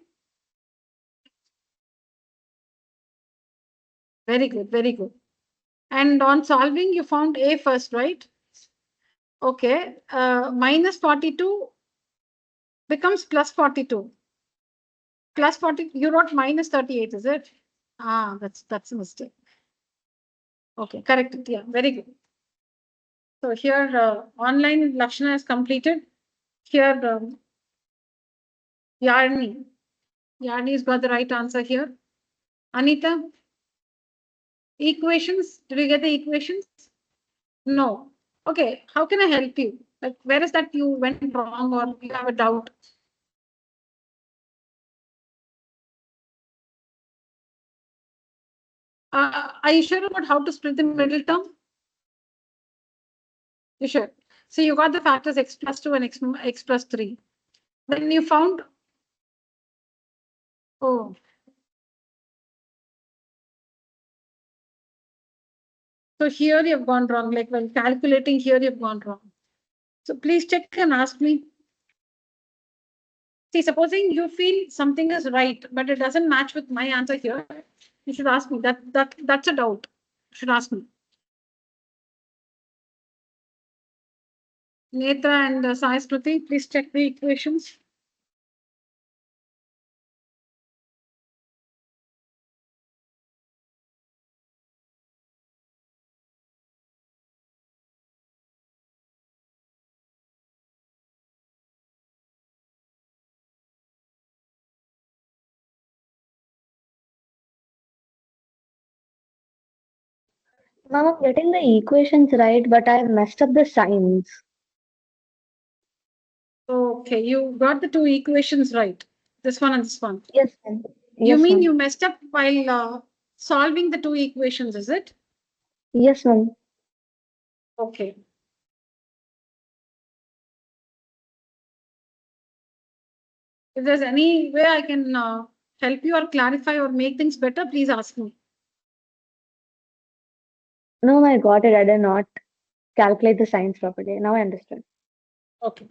Very good, very good. And on solving, you found A first, right? Okay. Minus 42 becomes plus 42. Plus 40, you wrote minus 38, is it? That's a mistake. Okay, correct. Yeah, very good. So here, online Lakshana is completed. Here, Yarni. Yarni's got the right answer here. Anita, equations. Did you get the equations? No. Okay, how can I help you? Like, where is that you went wrong or you have a doubt? Are you sure about how to split the middle term? You sure? So you got the factors x plus 2 and x plus 3. Then you found, oh, so here you've gone wrong. Like when calculating here, you've gone wrong. So please check and ask me. See, supposing you feel something is right, but it doesn't match with my answer here, you should ask me. That's a doubt. You should ask me. Netra and Sai Smriti, please check the equations. Ma'am, I'm getting the equations right, but I've messed up the signs. Okay, you got the two equations right. This one and this one. Yes, ma'am. You Yes, mean ma'am. you messed up while solving the two equations, is it? Yes, ma'am. Okay. If there's any way I can help you or clarify or make things better, please ask me. No, I got it. I did not calculate the signs properly. Now I understood. Okay.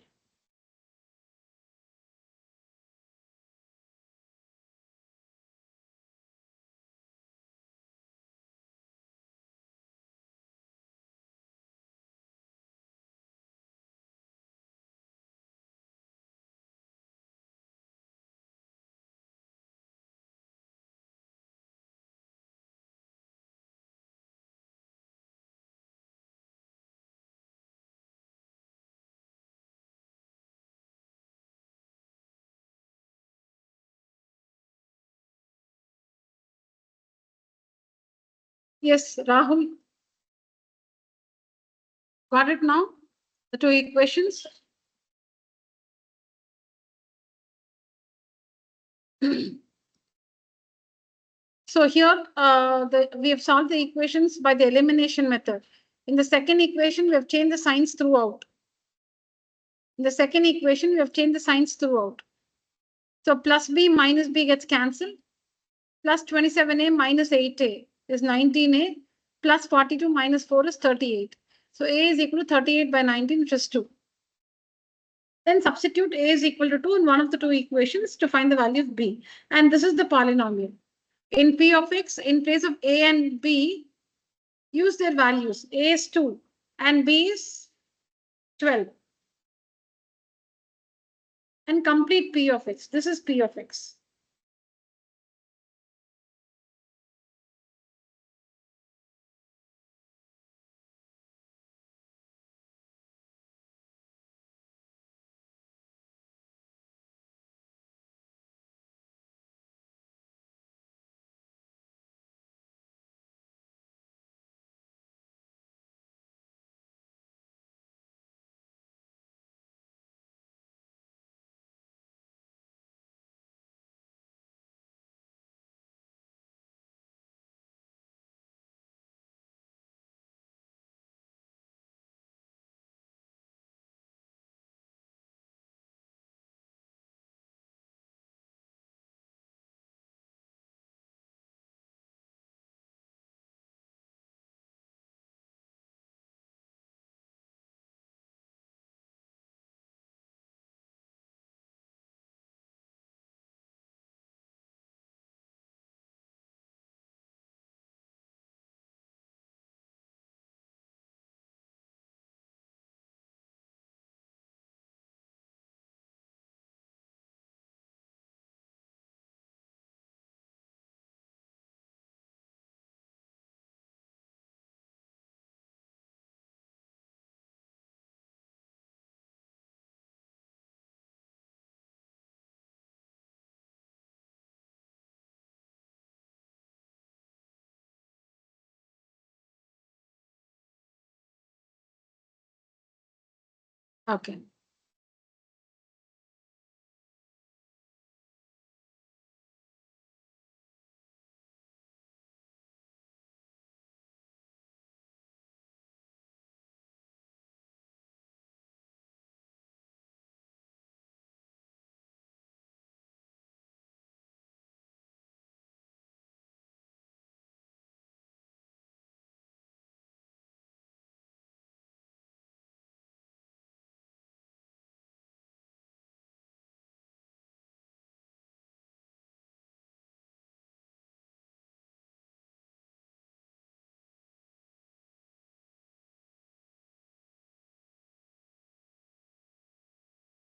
Yes, Rahul, got it now? The two equations? So here we have solved the equations by the elimination method. In the second equation, we have changed the signs throughout. In the second equation, we have changed the signs throughout. So plus b minus b gets cancelled. Plus 27a minus 8a is 19a. Plus 42 minus 4 is 38. So a is equal to 38 by 19, which is 2. Then substitute a is equal to 2 in one of the two equations to find the value of b. And this is the polynomial. In p of x, in place of a and b, use their values. A is 2 and b is 12. And complete p of x. This is p of x. Okay.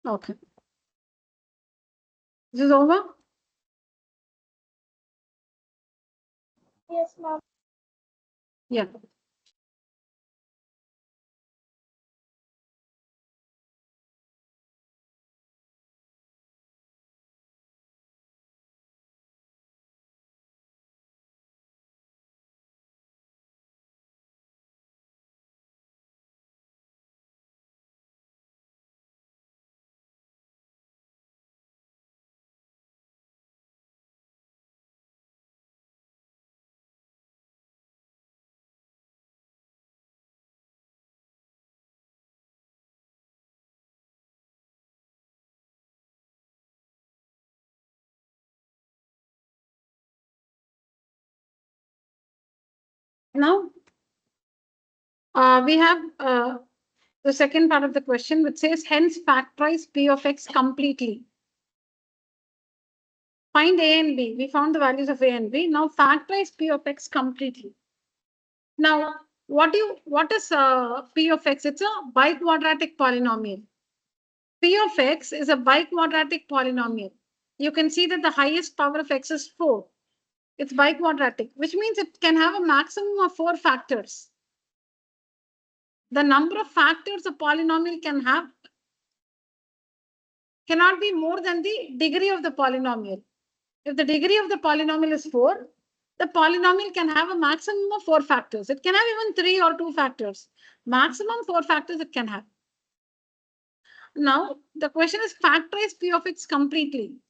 Okay. This is over? Yes, ma'am. Yeah. Now, we have the second part of the question, which says, hence factorize P of X completely. Find A and B. We found the values of A and B. Now factorize P of X completely. Now, what is P of X? It's a biquadratic polynomial. P of X is a biquadratic polynomial. You can see that the highest power of X is 4. It's biquadratic, which means it can have a maximum of 4 factors. The number of factors a polynomial can have cannot be more than the degree of the polynomial. If the degree of the polynomial is 4, the polynomial can have a maximum of 4 factors. It can have even 3 or 2 factors. Maximum 4 factors it can have. Now, the question is factorize P of X completely.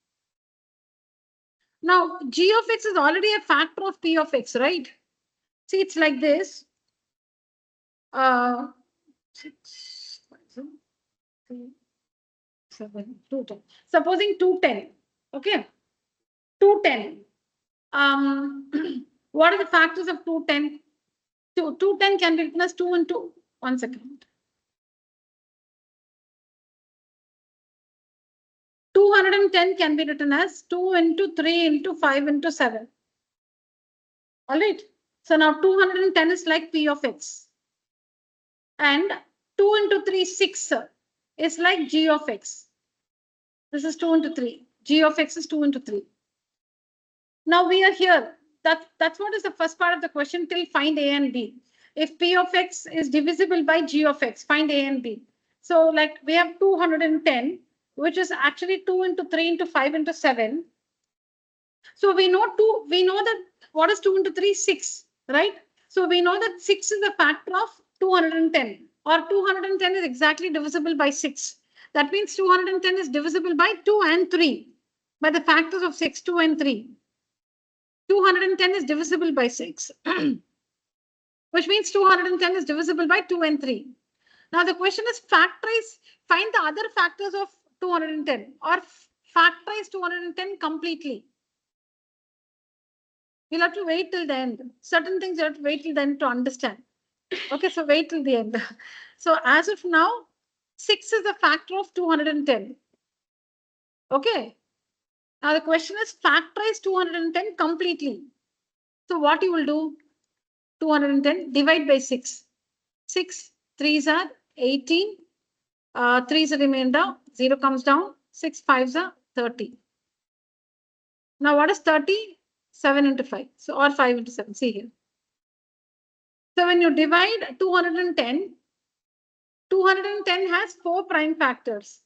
Now, G of X is already a factor of P of X, right? See, it's like this. 6, 3, 7, 210. Supposing 210. Okay. 210. What are the factors of 210? 210 can be written as 2 into 1 second. 210 can be written as 2 into 3 into 5 into 7. All right. So now 210 is like P of X. And 2 into 3, 6 is like G of X. This is 2 into 3. G of X is 2 into 3. Now we are here. That's what is the first part of the question till find A and B. If P of X is divisible by G of X, find A and B. So like we have 210, which is actually 2 into 3 into 5 into 7. So we know that what is 2 into 3? 6, right? So we know that 6 is a factor of 210, or 210 is exactly divisible by 6. That means 210 is divisible by 2 and 3, by the factors of 6, 2 and 3. 210 is divisible by 6, which means 210 is divisible by 2 and 3. Now the question is factorize, find the other factors of 210 or factorize 210 completely. You'll have to wait till the end. Certain things you have to wait till the end to understand. Okay, so wait till the end. So as of now, 6 is a factor of 210. Okay. Now the question is factorize 210 completely. So what you will do? 210 divide by 6. 6 3s are 18. 3 is a remainder. 0 comes down. 6 5s are 30. Now what is 30? 7 into 5. So or 5 into 7. See here. So when you divide 210, 210 has 4 prime factors.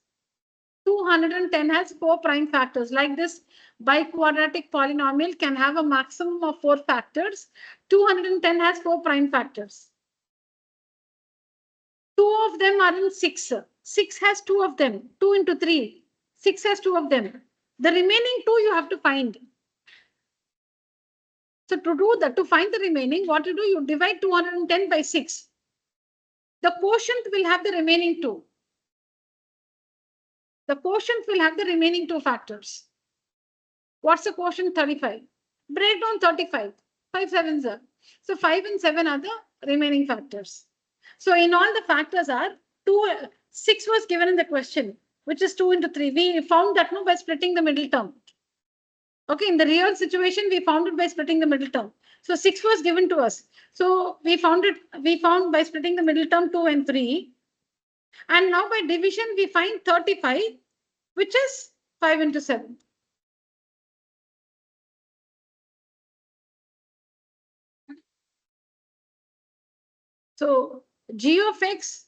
210 has 4 prime factors. Like this biquadratic polynomial can have a maximum of 4 factors. 210 has 4 prime factors. 2 of them are in 6. 6 has 2 of them. 2 into 3. 6 has 2 of them. The remaining 2 you have to find. So to do that, to find the remaining, what you do, you divide 210 by 6. The quotient will have the remaining 2. The quotient will have the remaining 2 factors. What's the quotient? 35. Break down 35. 5 sevens are. So 5 and 7 are the remaining factors. So in all the factors are 6 was given in the question, which is 2 into 3. We found that by splitting the middle term. Okay, in the real situation, we found it by splitting the middle term. So 6 was given to us. So we found by splitting the middle term 2 and 3. And now by division, we find 35, which is 5 into 7. So g of x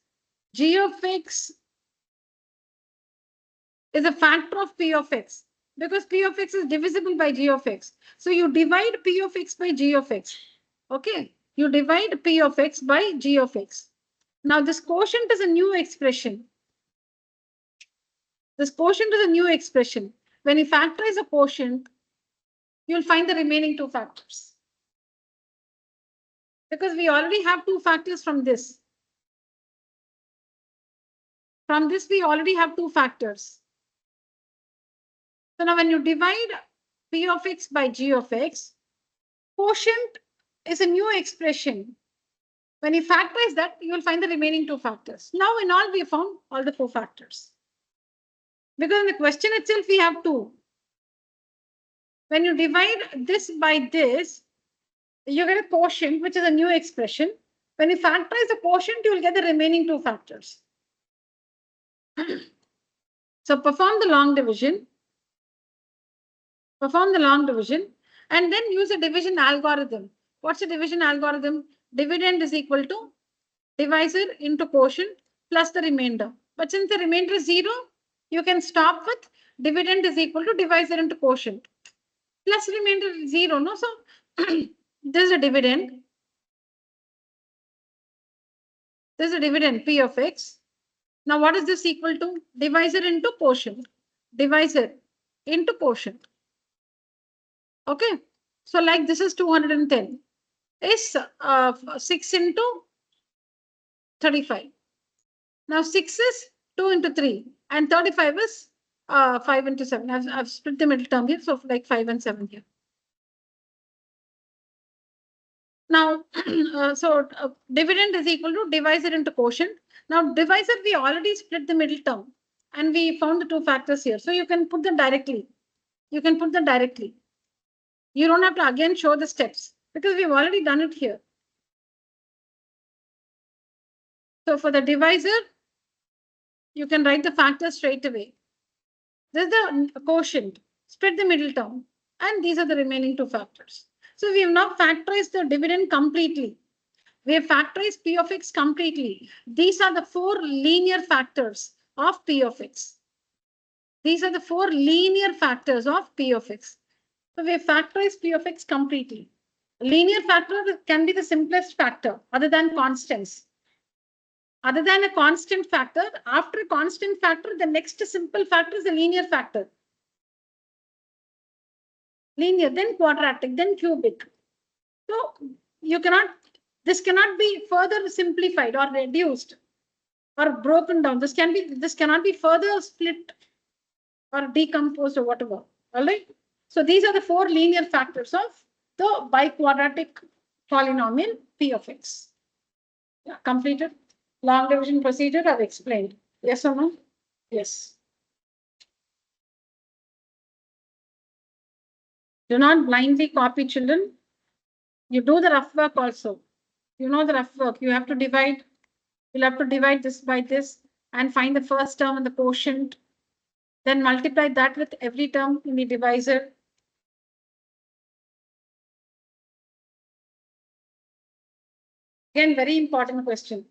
is a factor of p of x because p of x is divisible by g of x. So you divide p of x by g of x. Okay, you divide p of x by g of x. Now this quotient is a new expression. This quotient is a new expression. When you factorize a quotient, you'll find the remaining 2 factors. Because we already have 2 factors from this. From this, we already have 2 factors. So now when you divide p of x by g of x, quotient is a new expression. When you factorize that, you will find the remaining 2 factors. Now in all, we have found all the 4 factors. Because in the question itself, we have 2. When you divide this by this, you get a quotient, which is a new expression. When you factorize the quotient, you will get the remaining 2 factors. So perform the long division. And then use a division algorithm. What's the division algorithm? Dividend is equal to divisor into quotient plus the remainder. But since the remainder is 0, you can stop with dividend is equal to divisor into quotient plus remainder is 0. No, so this is a dividend. This is a dividend p of x. Now what is this equal to? Divisor into quotient. Divisor into quotient. Okay. So like this is 210 is 6 into 35. Now 6 is 2 into 3 and 35 is 5 into 7. I've split the middle term here, so like 5 and 7 here. Now, dividend is equal to divisor into quotient. Now divisor, we already split the middle term and we found the 2 factors here. So you can put them directly. You don't have to again show the steps because we've already done it here. So for the divisor, you can write the factors straight away. This is the quotient, split the middle term, and these are the remaining 2 factors. So we have now factorized the dividend completely. We have factorized p of x completely. These are the 4 linear factors of p of x. These are the 4 linear factors of p of x. So we have factorized p of x completely. Linear factor can be the simplest factor other than constants. Other than a constant factor, after a constant factor, the next simple factor is a linear factor. Linear, then quadratic, then cubic. So this cannot be further simplified or reduced or broken down. This cannot be further split or decomposed or whatever. All right. So these are the 4 linear factors of the biquadratic polynomial p of x. Yeah, completed. Long division procedure I've explained. Yes or no? Yes. Do not blindly copy, children. You do the rough work also. You know the rough work. You have to divide. You'll have to divide this by this and find the first term in the quotient. Then multiply that with every term in the divisor. Again, very important question.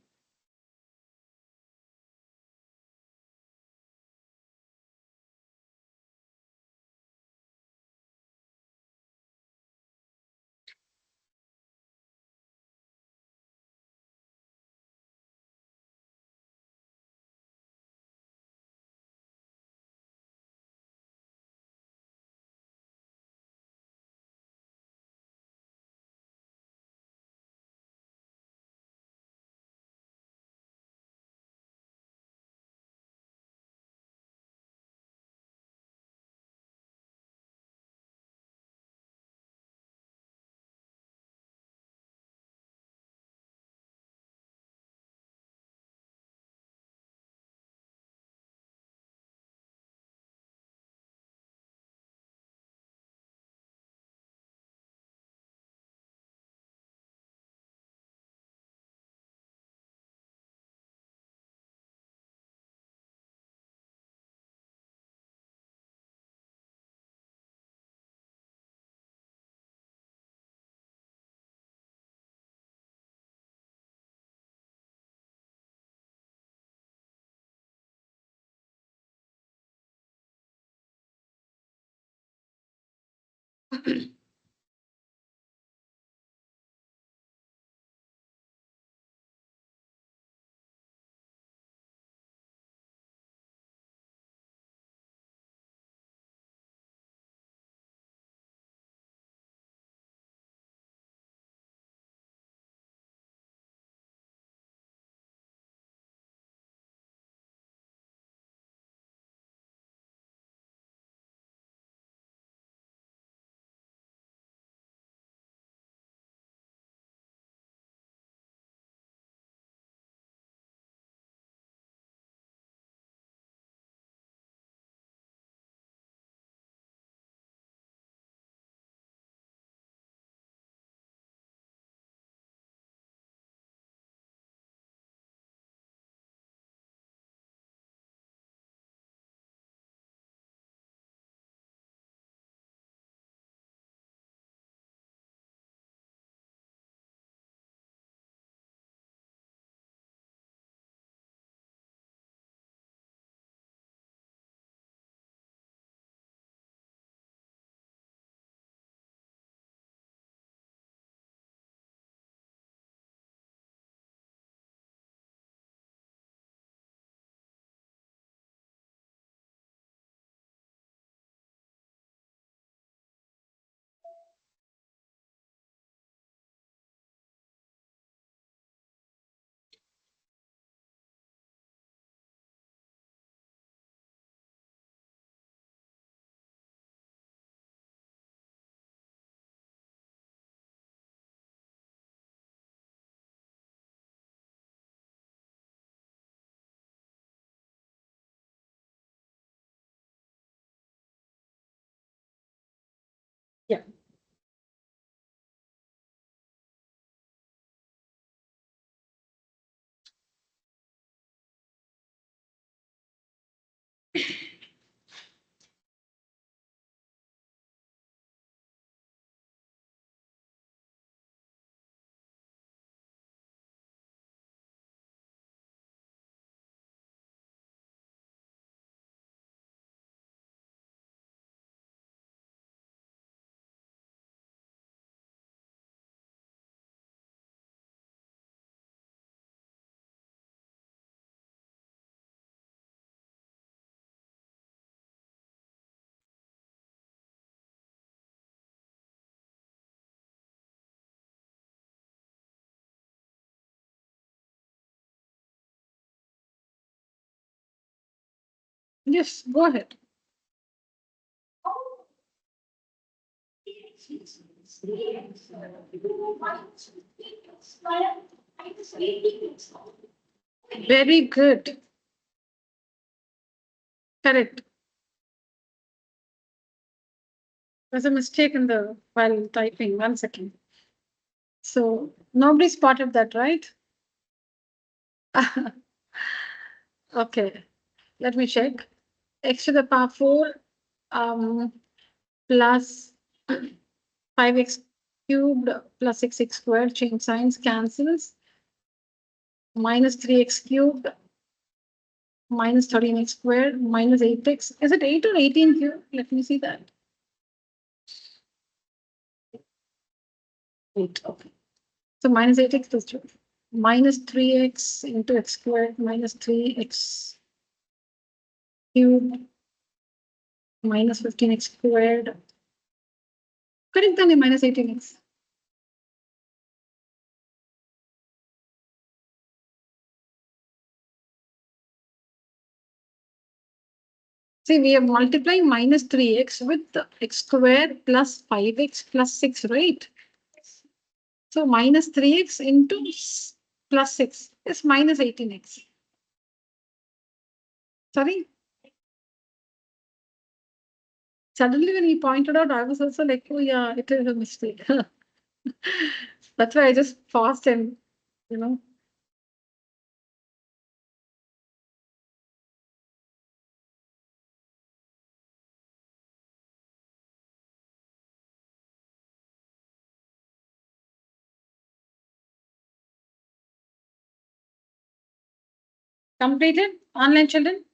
Yeah. Yes, go ahead. Very good. Correct. There's a mistake in the while typing. 1 second. So nobody spotted that, right? Okay. Let me check. X to the power 4 plus 5x cubed plus 6x squared, change signs, cancels. Minus 3x cubed minus 13x squared minus 8x. Is it 8 or 18 cubed? Let me see that. 8. Okay. So minus 8x plus 2. Minus 3x into x squared minus 3x cubed minus 15x squared. Correct, then minus 18x. See, we are multiplying minus 3x with the x squared plus 5x plus 6, right? So minus 3x into plus 6 is minus 18x. Sorry? Suddenly when he pointed out, I was also like, oh yeah, it is a mistake. That's why I just paused and, you know. Completed? Online children?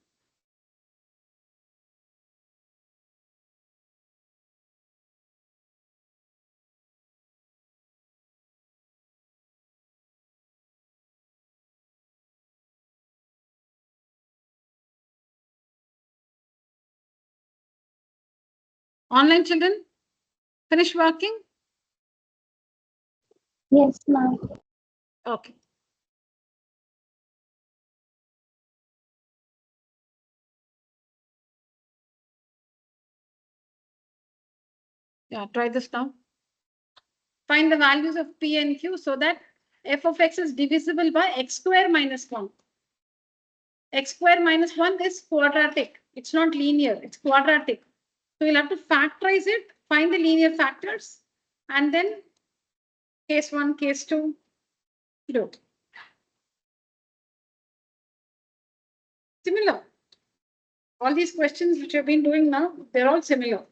Online children, finish working? Yes, ma'am. Okay. Yeah, try this now. Find the values of P and Q so that f of x is divisible by x square minus 1. X square minus 1 is quadratic. It's not linear, it's quadratic. So you'll have to factorize it, find the linear factors, and then case 1, case 2, do it. Similar. All these questions which you've been doing now, they're all similar.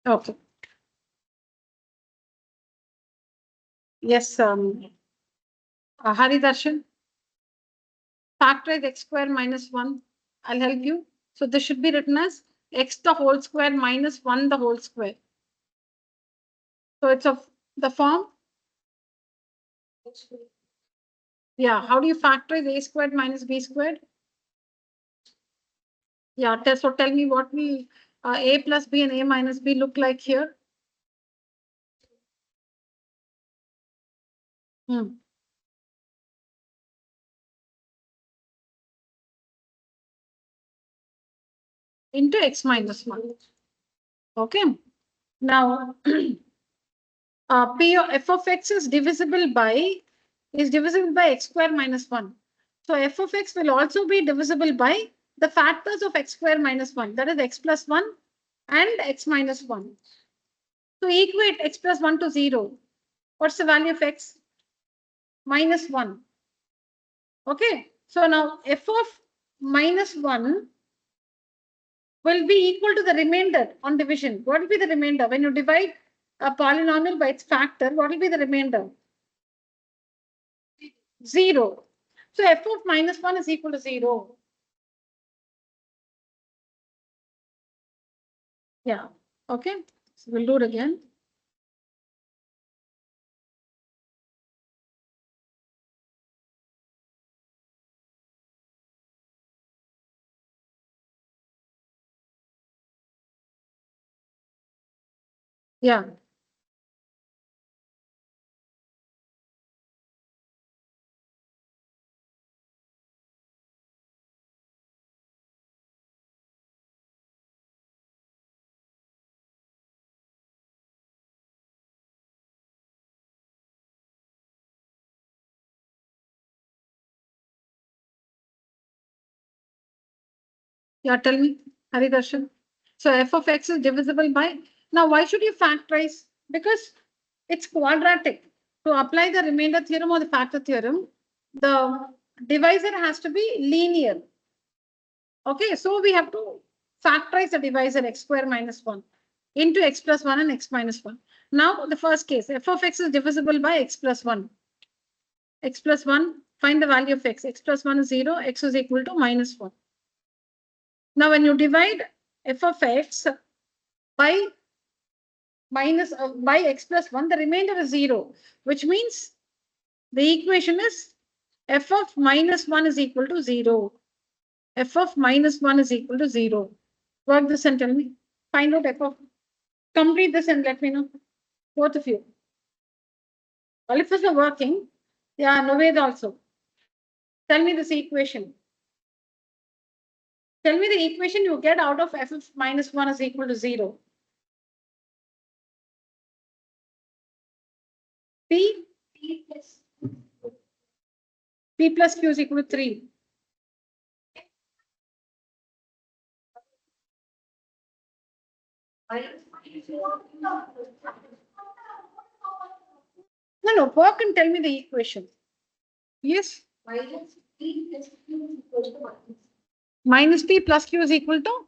Okay. Yes, Hari Darshan. Factorize x square minus 1. I'll help you. So this should be written as x the whole square minus 1 the whole square. So it's of the form. Yeah, how do you factorize a squared minus b squared? Yeah, so tell me what will a plus b and a minus b look like here? Into x minus 1. Okay. Now, f of x is divisible by x square minus 1. So f of x will also be divisible by the factors of x square minus 1. That is x plus 1 and x minus 1. So equate x plus 1 to 0. What's the value of x? Minus 1. Okay. So now f of minus 1 will be equal to the remainder on division. What will be the remainder? When you divide a polynomial by its factor, what will be the remainder? 0. So f of minus 1 is equal to 0. Yeah. Okay. So we'll do it again. Yeah. Yeah. Tell me, Hari Darshan. So f of x is divisible by. Now, why should you factorize? Because it's quadratic. To apply the remainder theorem or the factor theorem, the divisor has to be linear. Okay, so we have to factorize the divisor x square minus 1 into x plus 1 and x minus 1. Now, the first case, f of x is divisible by x plus 1. x plus 1, find the value of x. X plus 1 is 0, x is equal to minus 1. Now, when you divide f of x by by x plus 1, the remainder is 0, which means the equation is f of minus 1 is equal to 0. F of minus 1 is equal to 0. Work this and tell me. Find out f of. Complete this and let me know. Both of you. All of us are working. Yeah, Noved also. Tell me this equation. Tell me the equation you get out of f of minus 1 is equal to 0. P plus q is equal to 3. No, work and tell me the equation. Yes. Minus p plus q is equal to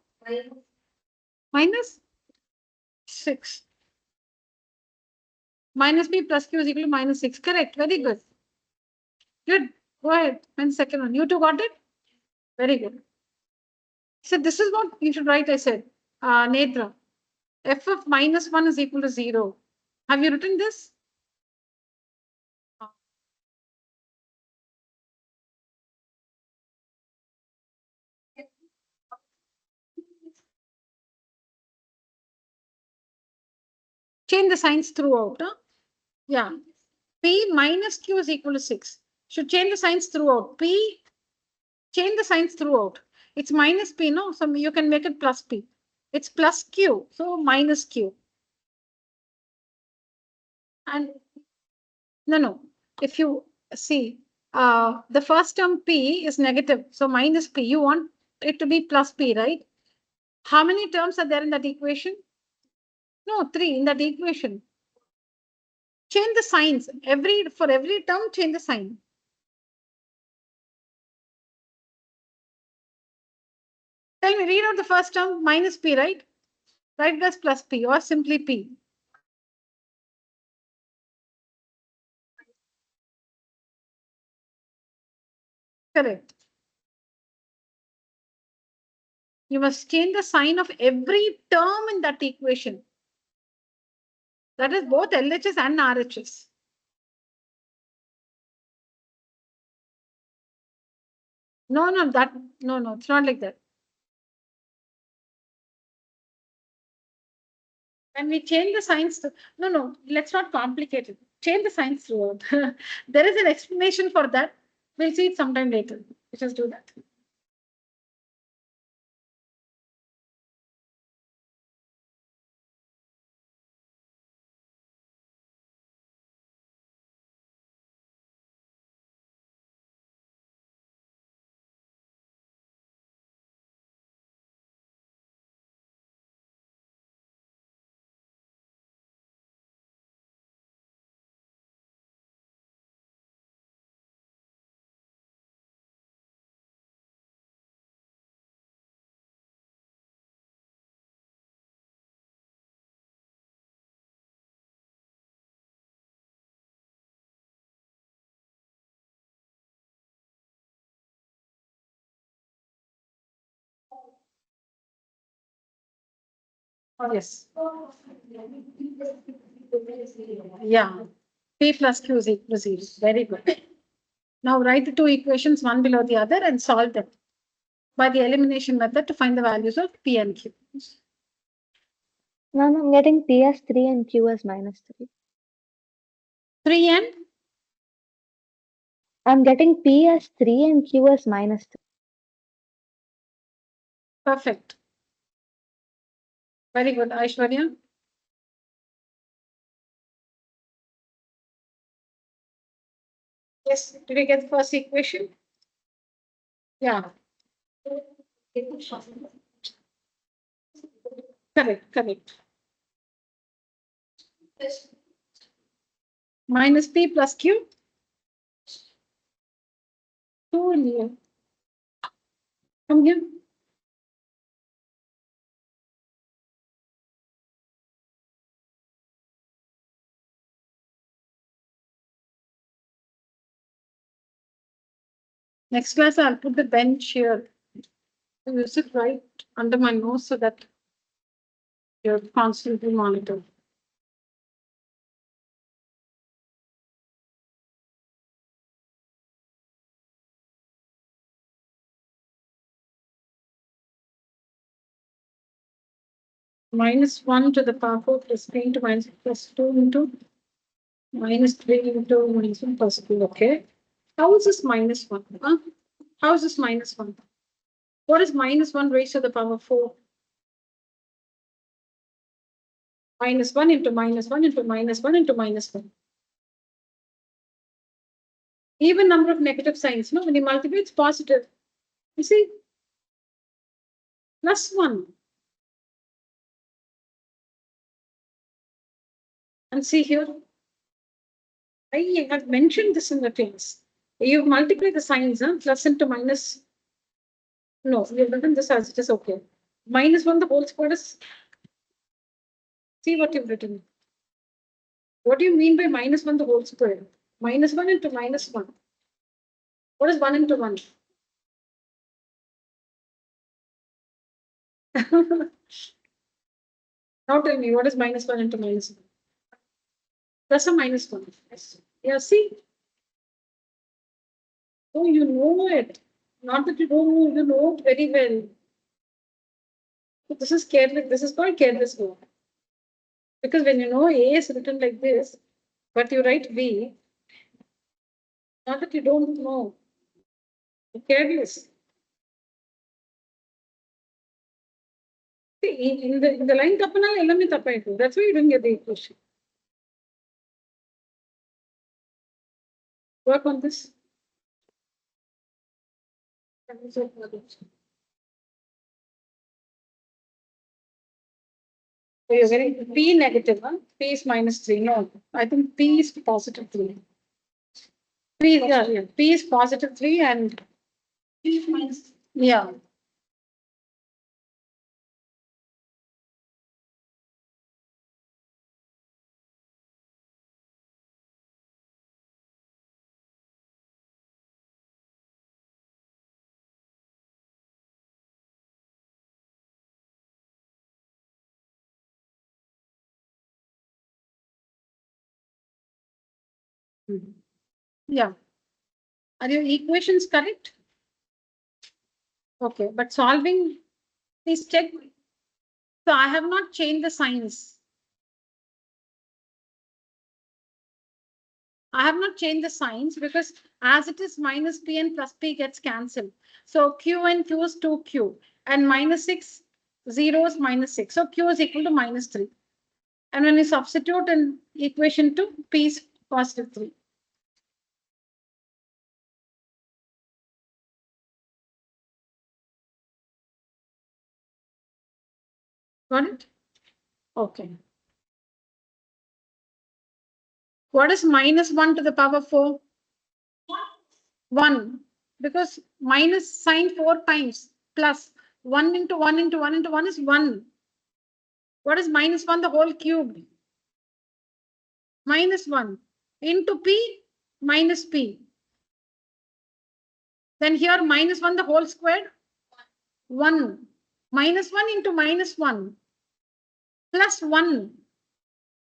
minus 6. Minus p plus q is equal to minus 6. Correct. Very good. Good. Go ahead. And second one. You two got it? Very good. So this is what you should write, I said. Netra. F of minus 1 is equal to 0. Have you written this? Change the signs throughout. Huh? Yeah. P minus q is equal to 6. Should change the signs throughout. P, change the signs throughout. It's minus p, no? So you can make it plus p. It's plus q, so minus q. And no. If you see, the first term p is negative, so minus p. You want it to be plus p, right? How many terms are there in that equation? No, 3 in that equation. Change the signs. For every term, change the sign. Tell me, read out the first term, minus p, right? Write it as plus p or simply p. Correct. You must change the sign of every term in that equation. That is both LHS and RHS. No, it's not like that. When we change the signs to, let's not complicate it. Change the signs throughout. There is an explanation for that. We'll see it sometime later. Let's just do that. Yes. Yeah. P plus Q is equal to 0. Very good. Now write the two equations one below the other and solve them by the elimination method to find the values of P and Q. Ma'am, I'm getting P as 3 and Q as minus 3. 3 and? I'm getting P as 3 and Q as minus 3. Perfect. Very good, Aishwarya. Yes, did we get the first equation? Yeah. Correct. Minus P plus Q. 2 in here. Come here. Next class, I'll put the bench here. You sit right under my nose so that you're constantly monitored. Minus 1 to the power 4 plus 3 into minus plus 2 into minus 3 into minus 1 plus 2. Okay. How is this minus 1? Huh? How is this minus 1? What is minus 1 raised to the power 4? Minus 1 into minus 1 into minus 1 into minus 1. Even number of negative signs. No, when you multiply, it's positive. You see? Plus 1. And see here. I have mentioned this in the class. You multiply the signs, huh? Plus into minus. No, you've written this as it is okay. Minus 1, the whole square is. See what you've written. What do you mean by minus 1, the whole square? Minus 1 into minus 1. What is 1 into 1? Now tell me, what is minus 1 into minus 1? Plus or minus 1? Yes. Yeah, see? Oh, you know it. Not that you don't know, you know it very well. So this is careless. This is called careless work. Because when you know A is written like this, but you write B, not that you don't know. You're careless. See, in the line tapana, ellame tapaitu. That's why you don't get the equation. Work on this. So you're getting P negative, huh? P is minus 3. No, I think P is positive 3. P, yeah. P is positive 3 and P is minus. Yeah. Yeah. Are your equations correct? Okay, but solving, please check. So I have not changed the signs. I have not changed the signs because as it is minus P and plus P gets cancelled. So Q and Q is 2Q and minus 6, 0 is minus 6. So Q is equal to minus 3. And when you substitute in equation 2, P is positive 3. Got it? Okay. What is minus 1 to the power 4? 1. Because minus sign 4 times plus 1 into 1 into 1 into 1 is 1. What is minus 1 the whole cube? Minus 1 into P minus P. Then here minus 1 the whole square. 1. Minus 1 into minus 1 plus 1.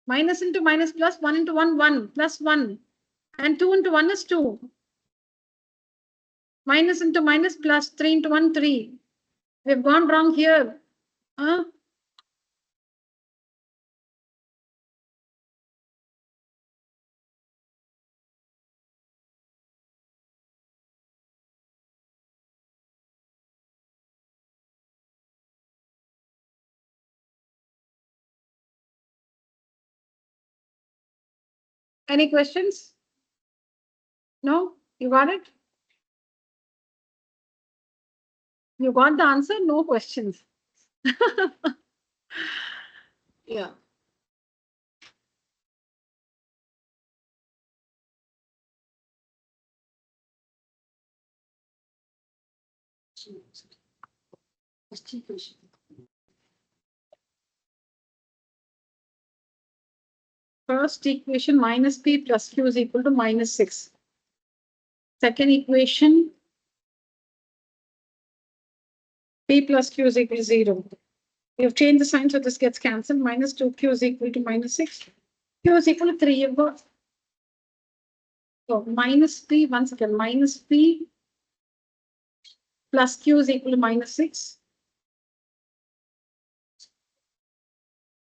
Minus into minus plus 1 into 1, 1 plus 1. And 2 into 1 is 2. Minus into minus plus 3 into 1, 3. We've gone wrong here. Huh? Any questions? No? You got it? You got the answer? No questions. Yeah. First equation minus P plus Q is equal to minus 6. Second equation P plus Q is equal to 0. You've changed the sign, so this gets cancelled. Minus 2Q is equal to minus 6. Q is equal to 3. You've got. So minus P, once again, minus P plus Q is equal to minus 6.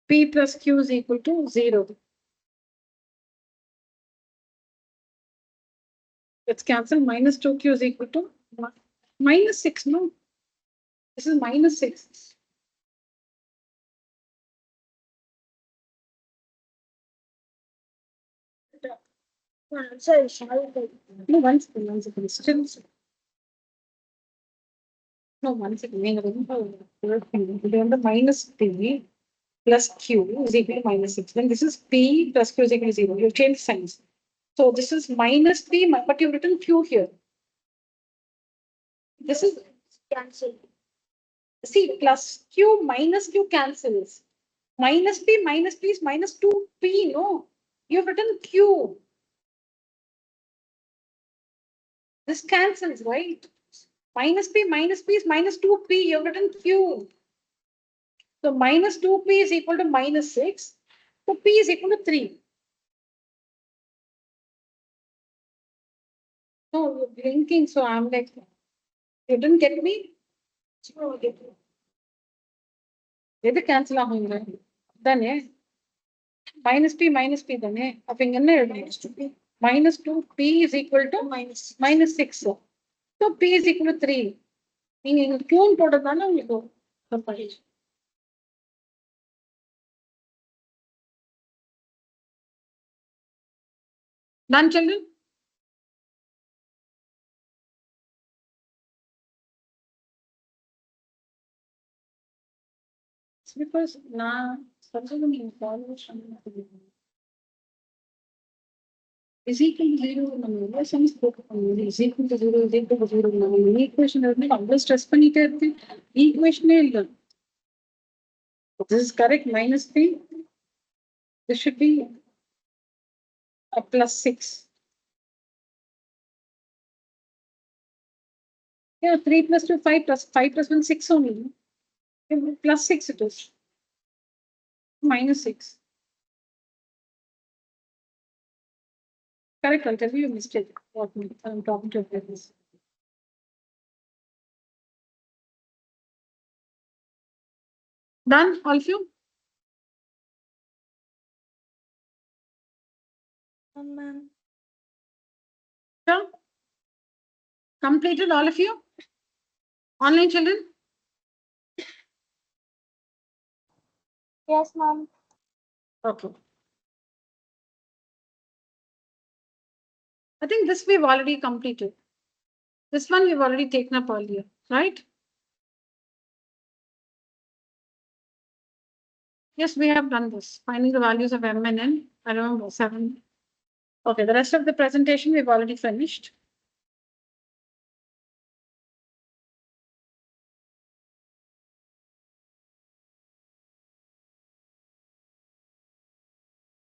P plus Q is equal to 0. Let's cancel. Minus 2Q is equal to minus 6. No, this is minus 6. Sorry, No, one second. Still. No, one second. Remember, minus P plus Q is equal to minus 6. Then this is P plus Q is equal to 0. You've changed signs. So this is minus P, but you've written Q here. This is cancel. see plus Q minus Q cancels. Minus P is minus 2P. No, you've written Q. This cancels, right? Minus P is minus 2P. You've written Q. So minus 2P is equal to minus 6. So P is equal to 3. No, you're blinking. So I'm like, you didn't get me? எது cancel ஆகுங்க தானே minus P தானே அப்ப இங்க என்ன எழுதணும் minus 2P is equal to minus 6. So P is equal to 3. நீங்க இங்க Q போட்டதானே உங்களுக்கு done, children? It's because நான் சொல்றது நீங்க follow பண்ணணும். Is equal to 0 நம்ம எல்லா சம்ஸ் போட்டு பண்ணுவோம். Is equal to 0, is equal to 0 நம்ம ஈக்குவேஷன் இருந்து அவ்வளவு ஸ்ட்ரெஸ் பண்ணிட்டே இருக்கு. ஈக்குவேஷனே இல்ல. This is correct. Minus 3. This should be a plus 6. Yeah, 3 plus 2, 5 plus 5 plus 1, 6 only. Plus 6 it is. Minus 6. Correct, I'll tell you a mistake. What I'm talking to you. Done, all of you? Ma'am. Sure. Completed, all of you? Online children? Yes, ma'am. Okay. I think this we've already completed. This one we've already taken up earlier, right? Yes, we have done this. Finding the values of M and N. I remember 7. Okay, the rest of the presentation we've already finished.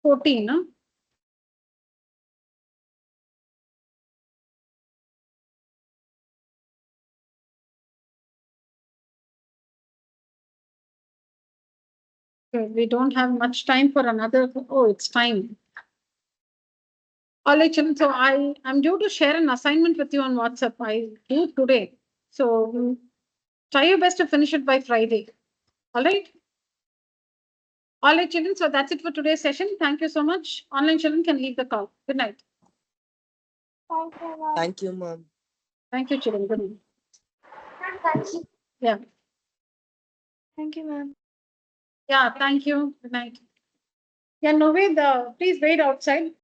Fourteen, huh? Okay, we don't have much time for another. Oh, it's time. All right, children. So I'm due to share an assignment with you on WhatsApp. I do today. So try your best to finish it by Friday. All right. All right, children. So that's it for today's session. Thank you so much. Online children can leave the call. Good night. Thank you, ma'am. Thank you, ma'am. Thank you, children. Good night. Thank you. Yeah. Thank you, ma'am. Yeah. Thank you. Good night. Yeah. No way. Please wait outside.